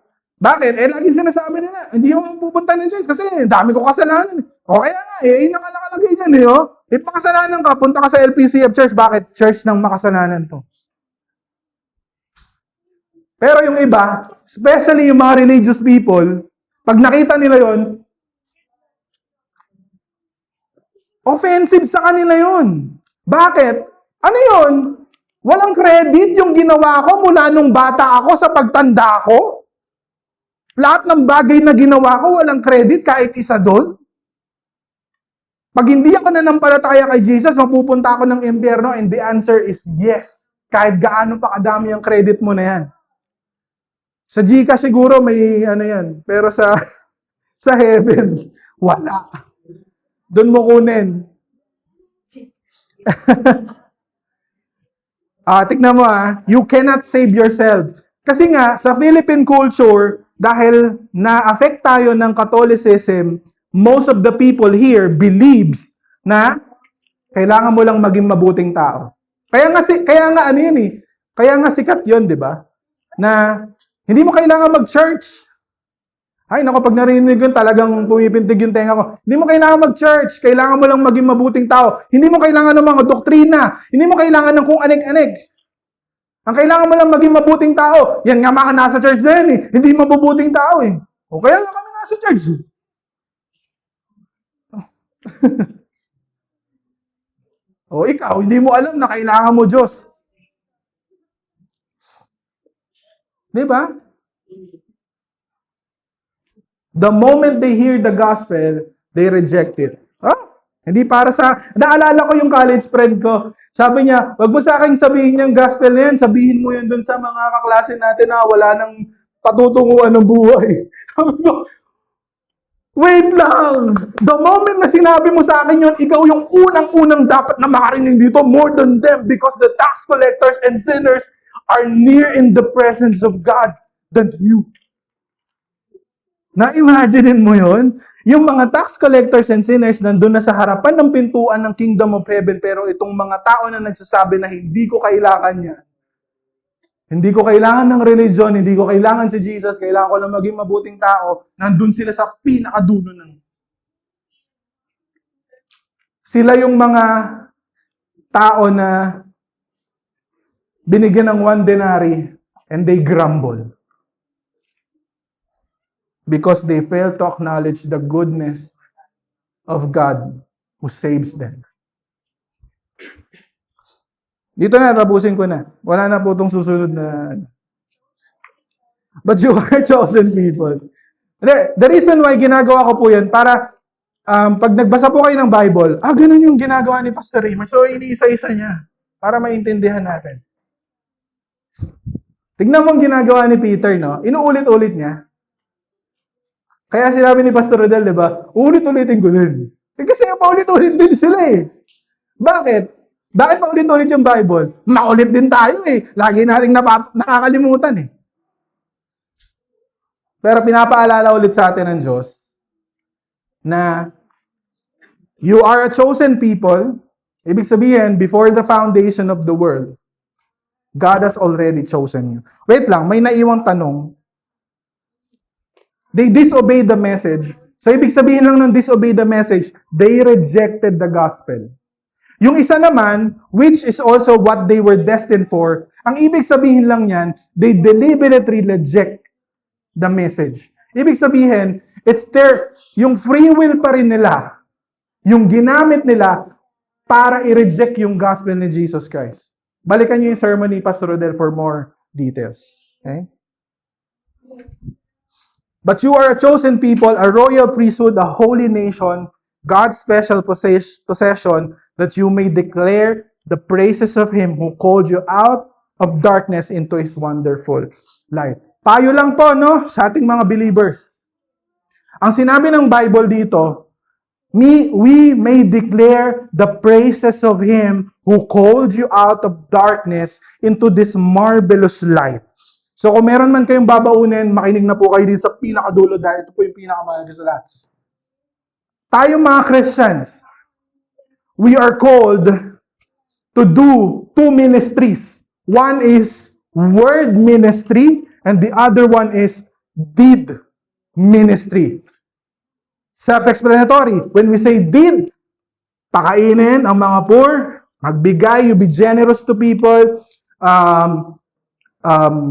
Bakit? Lagi sinasabi nila, hindi ako pupunta ng church kasi dami ko kasalanan. O kaya nga, nakalagay dyan eh. Oh. If makasalanan ka, punta ka sa LPCF Church. Bakit? Church ng makasalanan to. Pero yung iba, especially yung mga religious people, pag nakita nila yon, offensive sa kanila yon. Bakit? Ano yon? Walang credit yung ginawa ko mula nung bata ako sa pagtanda ko. Lahat ng bagay na ginawa ko, walang credit kahit isa doon. Pag hindi ako nanampalataya kay Jesus, mapupunta ako ng impyerno, and the answer is yes. Kahit gaano pa kadami ang credit mo na yan. Sa Gcash siguro may ano yan, pero sa heaven, wala. Doon mo kunin. Tignan mo you cannot save yourself. Kasi nga, sa Philippine culture, dahil na-affect tayo ng Catholicism, most of the people here believes na kailangan mo lang maging mabuting tao. Kaya nga ano yun eh. Kaya nga sikat yun, di ba? Na hindi mo kailangan mag-church. Ay, naku, pag narinig yun, talagang pumipintig yung tenga ko. Hindi mo kailangan mag-church. Kailangan mo lang maging mabuting tao. Hindi mo kailangan ng mga doktrina. Hindi mo kailangan ng kung anig-anig. Ang kailangan mo lang maging mabuting tao. Yan nga mga nasa church na yan eh. Hindi mabubuting tao eh. O kaya nga kami nasa church. O ikaw, hindi mo alam na kailangan mo Diyos. Di ba? The moment they hear the gospel, they reject it. Hindi para sa... Naalala ko yung college friend ko. Sabi niya, wag mo sa akin sabihin yung gospel na yan. Sabihin mo yun dun sa mga kaklase natin na wala nang patutunguhan ng buhay. Wait lang! The moment na sinabi mo sa akin yun, ikaw yung unang-unang dapat na makarinig dito more than them because the tax collectors and sinners are near in the presence of God than you. Na-imaginein mo yun? Yung mga tax collectors and sinners nandun na sa harapan ng pintuan ng Kingdom of Heaven, pero itong mga tao na nagsasabi na hindi ko kailangan niya. Hindi ko kailangan ng religion, hindi ko kailangan si Jesus, kailangan ko lang maging mabuting tao, nandun sila sa pinakadulo ng. Sila yung mga tao na binigyan ng 1 denary and they grumble. Because they fail to acknowledge the goodness of God who saves them. Dito na, tapusin ko na. Wala na po itong susunod na... But you are chosen people. The reason why ginagawa ko po yan, para pag nagbasa po kayo ng Bible, ganun yung ginagawa ni Pastor Raymond. So, iniisa-isa niya para maintindihan natin. Tignan mo ang ginagawa ni Peter, no? Inuulit-ulit niya. Kaya sinabi ni Pastor Rodel, di ba? Ulit-ulitin ko din. Kasi paulit-ulit din sila eh. Bakit? Bakit paulit-ulit yung Bible? Maulit din tayo eh. Lagi nating nakakalimutan eh. Pero pinapaalala ulit sa atin ng Diyos na you are a chosen people. Ibig sabihin, before the foundation of the world, God has already chosen you. Wait lang, may naiwang tanong. They disobeyed the message. So, ibig sabihin lang ng disobey the message, they rejected the gospel. Yung isa naman, which is also what they were destined for, ang ibig sabihin lang yan, they deliberately reject the message. Ibig sabihin, it's yung free will pa rin nila, yung ginamit nila para i-reject yung gospel ni Jesus Christ. Balikan nyo yung sermon ni Pastor Rodel for more details. Okay? But you are a chosen people, a royal priesthood, a holy nation, God's special possession, that you may declare the praises of Him who called you out of darkness into His wonderful light. Payo lang po, no, sa ating mga believers. Ang sinabi ng Bible dito, we may declare the praises of Him who called you out of darkness into this marvelous light. So kung meron man kayong babaunin, makinig na po kayo din sa pinakadulo dahil ito po yung pinakamahalaga sa lahat. Tayo mga Christians, we are called to do two ministries. One is word ministry and the other one is deed ministry. Self-explanatory. When we say deed, pakainin ang mga poor, magbigay, you be generous to people,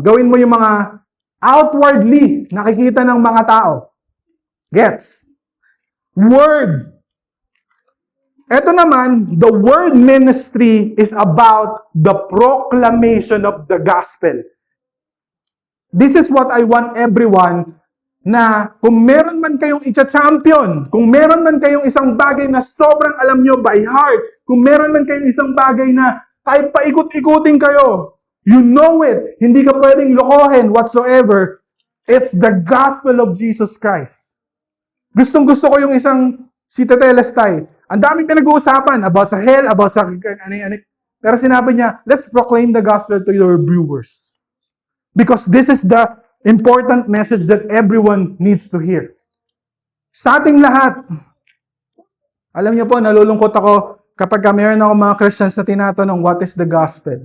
gawin mo yung mga outwardly nakikita ng mga tao. Gets? Word. Ito naman, the word ministry is about the proclamation of the gospel. This is what I want everyone na kung meron man kayong champion, kung meron man kayong isang bagay na sobrang alam nyo by heart, kung meron man kayong isang bagay na kahit paikot-ikutin kayo, you know it, hindi ka pwedeng lokohin whatsoever, it's the gospel of Jesus Christ. Gustong-gusto ko yung isang si Tetelestai. Ang daming pinag-uusapan about sa hell, about sa ano. Pero sinabi niya, let's proclaim the gospel to your viewers. Because this is the important message that everyone needs to hear. Sa ating lahat, alam niyo po, nalulungkot ako kapag meron ako mga Christians na tinatanong, what is the gospel?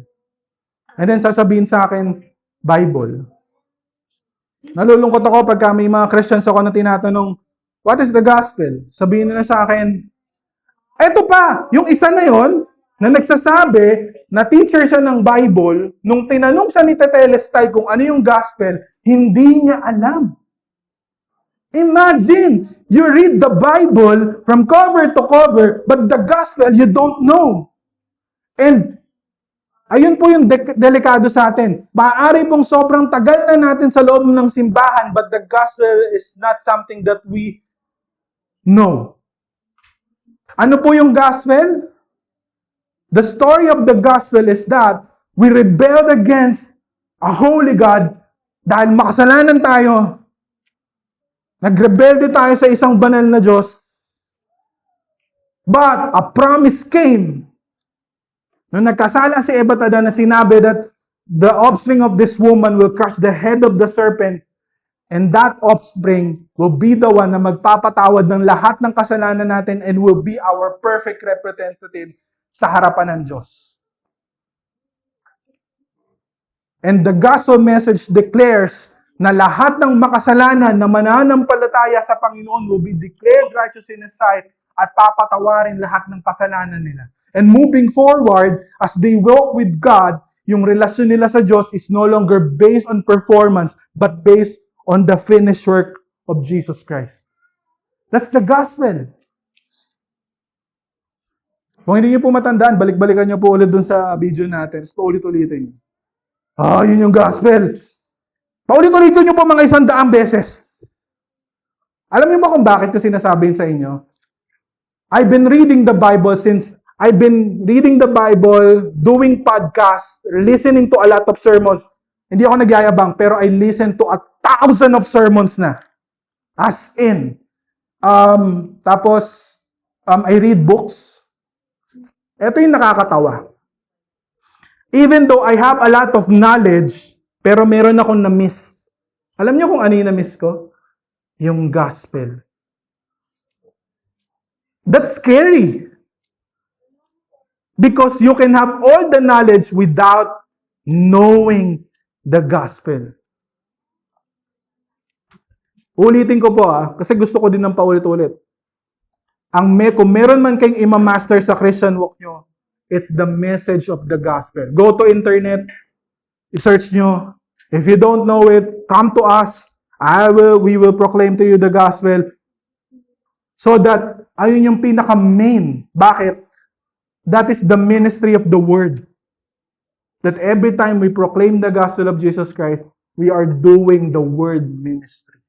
And then sasabihin sa akin, Bible. Nalulungkot ako pag may mga Christians ako na tinatanong, what is the gospel? Sabihin nila sa akin, eto pa, yung isa na yon na nagsasabi na teacher siya ng Bible, nung tinanong siya ni Tetelestai kung ano yung gospel, hindi niya alam. Imagine, you read the Bible from cover to cover, but the gospel you don't know. And ayun po yung delikado sa atin. Maaari pong sobrang tagal na natin sa loob ng simbahan, but the gospel is not something that we know. Ano po yung gospel? The story of the gospel is that we rebelled against a holy God dahil makasalanan tayo. Nagrebelde tayo sa isang banal na Diyos. But a promise came. Nung nagkasala si Eva at Adan na sinabi that the offspring of this woman will crush the head of the serpent, and that offspring will be the one na magpapatawad ng lahat ng kasalanan natin and will be our perfect representative sa harapan ng Diyos. And the gospel message declares na lahat ng makasalanan na mananampalataya sa Panginoon will be declared righteous in His sight at papatawarin lahat ng kasalanan nila. And moving forward, as they walk with God, yung relasyon nila sa Diyos is no longer based on performance, but based on the finished work of Jesus Christ. That's the gospel. Kung hindi niyo po matandaan, balik-balikan niyo po ulit dun sa video natin. Tapos paulit-ulitin. Yun yung gospel. Paulit-ulitin niyo po mga 100 beses. Alam niyo ba kung bakit ko sinasabi sa inyo? I've been reading the Bible, doing podcasts, listening to a lot of sermons. Hindi ako nagyayabang, pero I listen to 1,000 of sermons na. As in. Tapos, I read books. Ito yung nakakatawa. Even though I have a lot of knowledge, pero meron akong na-miss. Alam niyo kung ano yung na-miss ko? Yung gospel. That's scary. Because you can have all the knowledge without knowing the gospel. Ulitin ko po kasi gusto ko din ng paulit-ulit. Kung meron man kayong ima-master sa Christian walk nyo, it's the message of the gospel. Go to internet, i-search nyo. If you don't know it, come to us. We will proclaim to you the gospel. So that, ayun yung pinaka-main. Bakit? That is the ministry of the word. That every time we proclaim the gospel of Jesus Christ, we are doing the word ministry.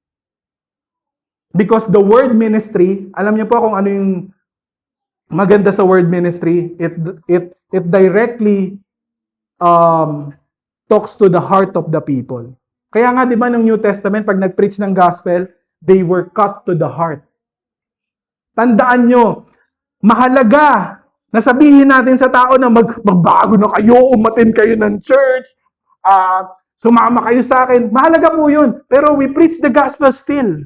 Because the word ministry, alam niyo po kung ano yung maganda sa word ministry, it directly talks to the heart of the people. Kaya nga 'di ba ng New Testament pag nag-preach ng gospel, they were cut to the heart. Tandaan nyo, mahalaga na sabihin natin sa tao na magbago na kayo, umatin kayo ng church, sumama kayo sa akin. Mahalaga po yun. Pero we preach the gospel still.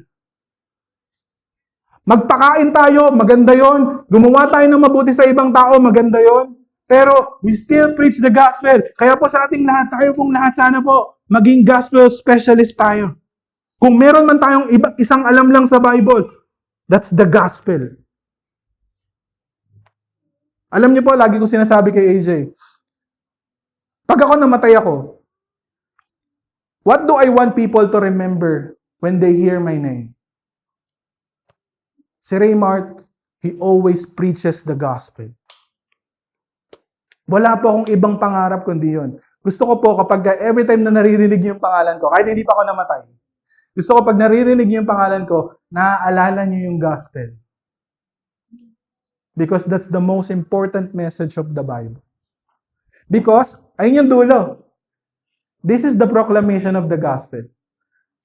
Magpakain tayo, maganda yon. Gumawa tayo ng mabuti sa ibang tao, maganda yon. Pero we still preach the gospel. Kaya po sa ating lahat, tayo pong lahat sana po, maging gospel specialist tayo. Kung meron man tayong isang alam lang sa Bible, that's the gospel. Alam niyo po, lagi ko sinasabi kay AJ, pag ako namatay ako, what do I want people to remember when they hear my name? Si Raymart, he always preaches the gospel. Wala po akong ibang pangarap kundi yun. Gusto ko po kapag every time na naririnig niyo yung pangalan ko, kahit hindi pa ako namatay, gusto ko pag naririnig niyo yung pangalan ko, naaalala niyo yung gospel. Because that's the most important message of the Bible. Because, ayun yung dulo. This is the proclamation of the gospel.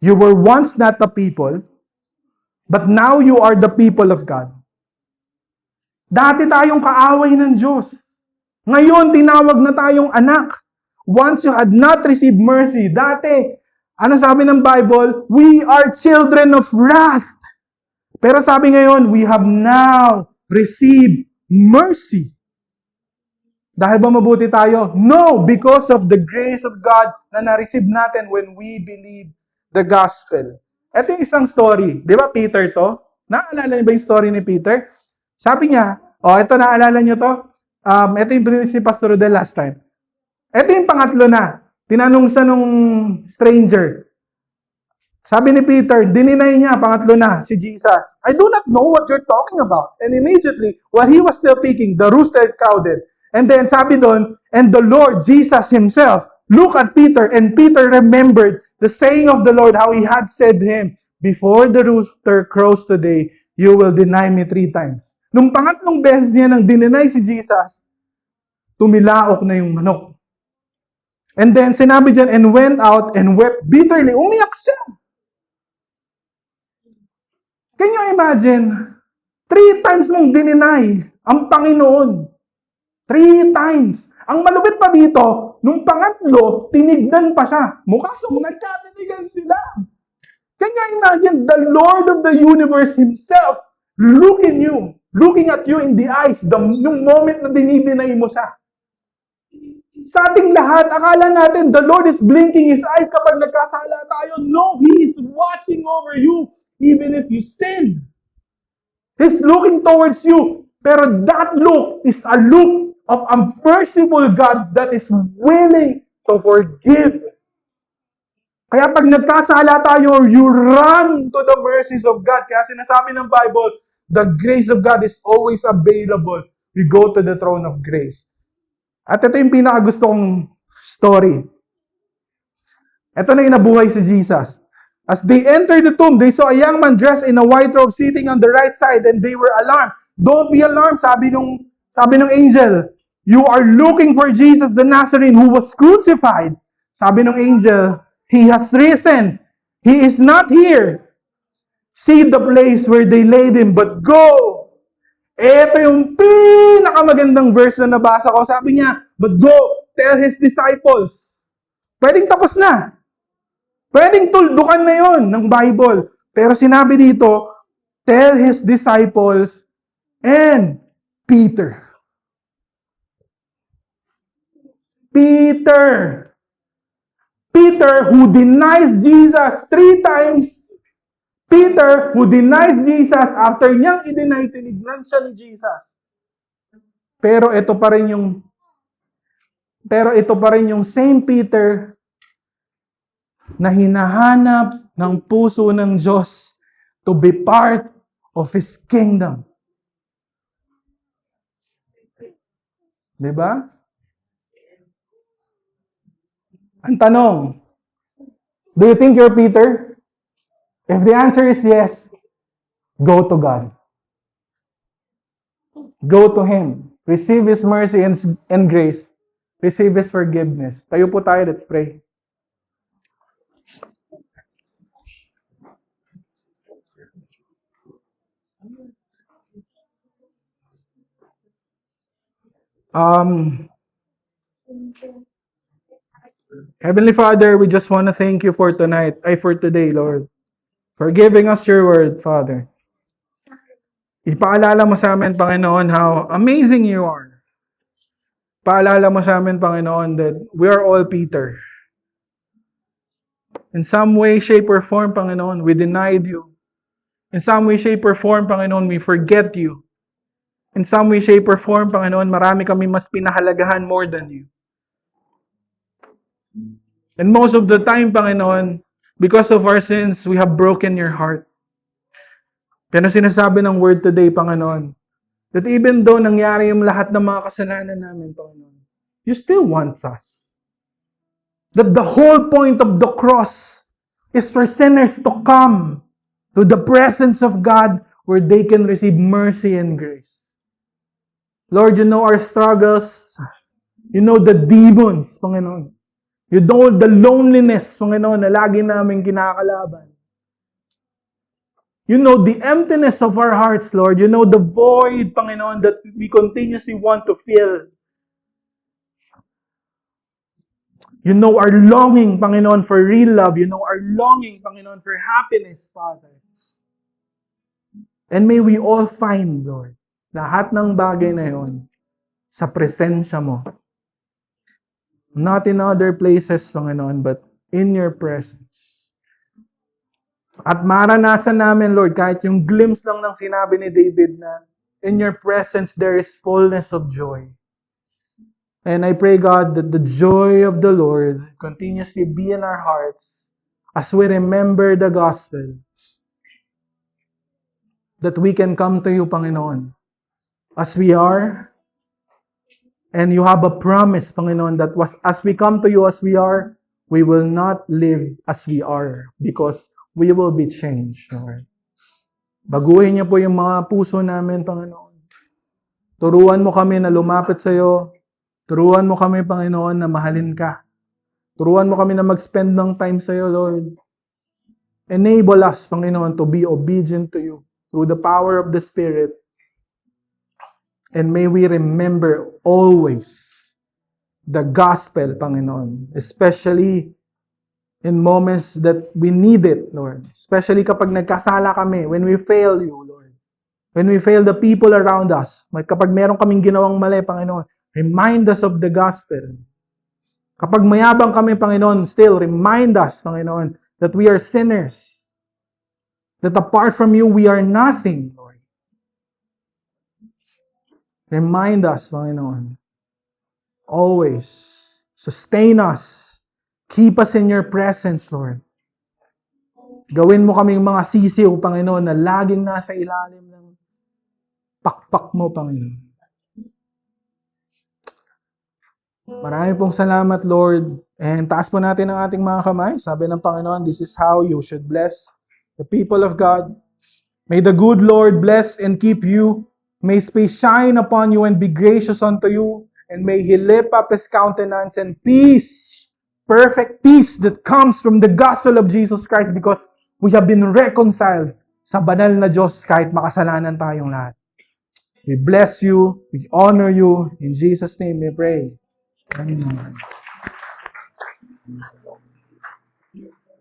You were once not a people, but now you are the people of God. Dati tayong kaaway ng Diyos. Ngayon, tinawag na tayong anak. Once you had not received mercy. Dati, ano sabi ng Bible? We are children of wrath. Pero sabi ngayon, we have now received mercy. Dahil ba mabuti tayo? No, because of the grace of God na na-receive natin when we believe the gospel. Ito yung isang story. Di ba Peter to? Naalala niyo ba yung story ni Peter? Sabi niya, ito naalala niyo to? Ito yung si Pastor Rodel last time. Ito yung pangatlo na. Tinanong siya nung stranger. Sabi ni Peter, dininay niya, pangatlo na, si Jesus. I do not know what you're talking about. And immediately, while he was still speaking, the rooster crowed. And then sabi doon, and the Lord Jesus himself looked at Peter, and Peter remembered the saying of the Lord, how he had said to him, before the rooster crows today, you will deny me 3 times. Nung pangatlong beses niya nang dininay si Jesus, tumilaok na yung manok. And then sinabi dyan, and went out and wept bitterly. Umiyak siya. Can you imagine? 3 times mong dininay ang Panginoon. 3 times. Ang malupit pa dito, nung pangatlo, tinignan pa siya. Mukha sa nagkatinigan sila. Can you imagine the Lord of the universe himself looking at you in the eyes, yung moment na dinidinay mo siya. Sa ating lahat, akala natin the Lord is blinking His eyes kapag nagkasala tayo. No, He is watching over you even if you sin. He's looking towards you. Pero that look is a look of a merciful God that is willing to forgive. Kaya pag nagkasala tayo, you run to the mercies of God. Kaya sinasabi ng Bible, the grace of God is always available. We go to the throne of grace. At ito yung pinakagusto kong story. Ito na inabuhay si Jesus. As they entered the tomb, they saw a young man dressed in a white robe sitting on the right side, and they were alarmed. Don't be alarmed, sabi nung angel. You are looking for Jesus the Nazarene who was crucified. Sabi nung angel, He has risen. He is not here. See the place where they laid Him, but go. Ito yung pinakamagandang verse na nabasa ko. Sabi niya, but go, tell His disciples. Pwedeng tapos na. Pwedeng tuldukan na yon ng Bible. Pero sinabi dito, tell His disciples and Peter. Peter who denies Jesus 3 times. Peter who denies Jesus after niyang i-deny, tinignan siya ni Jesus. Pero ito pa rin yung same Peter na hinahanap ng puso ng Diyos to be part of His kingdom. Diba? Ang tanong, do you think you're Peter? If the answer is yes, go to God. Go to Him. Receive His mercy and grace. Receive His forgiveness. Tayo po tayo, let's pray. Um, Heavenly Father, we just want to thank you for for today, Lord. For giving us your word, Father. Ipaalala mo sa amin, Panginoon, how amazing you are. Paalala mo sa amin, Panginoon, that we are all Peter. In some way, shape, or form, Panginoon, we denied you. In some way, shape, or form, Panginoon, we forget you. In some way, shape, or form, Panginoon, marami kami mas pinahalagahan more than you. And most of the time, Panginoon, because of our sins, we have broken your heart. Pero sinasabi ng word today, Panginoon, that even though nangyari yung lahat ng mga kasalanan namin, Panginoon, you still want us. That the whole point of the cross is for sinners to come to the presence of God where they can receive mercy and grace. Lord, you know our struggles. You know the demons, Panginoon. You know the loneliness, Panginoon, na lagi namin kinakalaban. You know the emptiness of our hearts, Lord. You know the void, Panginoon, that we continuously want to fill. You know our longing, Panginoon, for real love. You know our longing, Panginoon, for happiness, Father. And may we all find, Lord, lahat ng bagay na yon sa presensya mo. Not in other places, Panginoon, but in your presence. At maranasan namin, Lord, kahit yung glimpse lang ng sinabi ni David na in your presence there is fullness of joy. And I pray, God, that the joy of the Lord continuously be in our hearts as we remember the gospel. That we can come to you, Panginoon, as we are. And you have a promise, Panginoon, that as we come to you as we are, we will not live as we are because we will be changed, Lord. Baguhin niyo po yung mga puso namin, Panginoon. Turuan mo kami na lumapit sa iyo. Turuan mo kami, Panginoon, na mahalin ka. Turuan mo kami na mag-spend ng time sa iyo, Lord. Enable us, Panginoon, to be obedient to you through the power of the Spirit. And may we remember always the gospel, Panginoon. Especially in moments that we need it, Lord. Especially kapag nagkasala kami, when we fail you, Lord. When we fail the people around us. Kapag meron kaming ginawang mali, Panginoon, remind us of the gospel. Kapag mayabang kami, Panginoon, still remind us, Panginoon, that we are sinners. That apart from you, we are nothing, Lord. Remind us, Panginoon. Always. Sustain us. Keep us in your presence, Lord. Gawin mo kaming mga sisiw, Panginoon, na laging nasa ilalim ng pakpak mo, Panginoon. Marami pong salamat, Lord. And taas po natin ang ating mga kamay. Sabi ng Panginoon, this is how you should bless the people of God. May the good Lord bless and keep you. May His face shine upon you and be gracious unto you. And may He lift up His countenance and peace, perfect peace that comes from the gospel of Jesus Christ because we have been reconciled sa banal na Diyos kahit makasalanan tayong lahat. We bless you. We honor you. In Jesus' name we pray. Amen.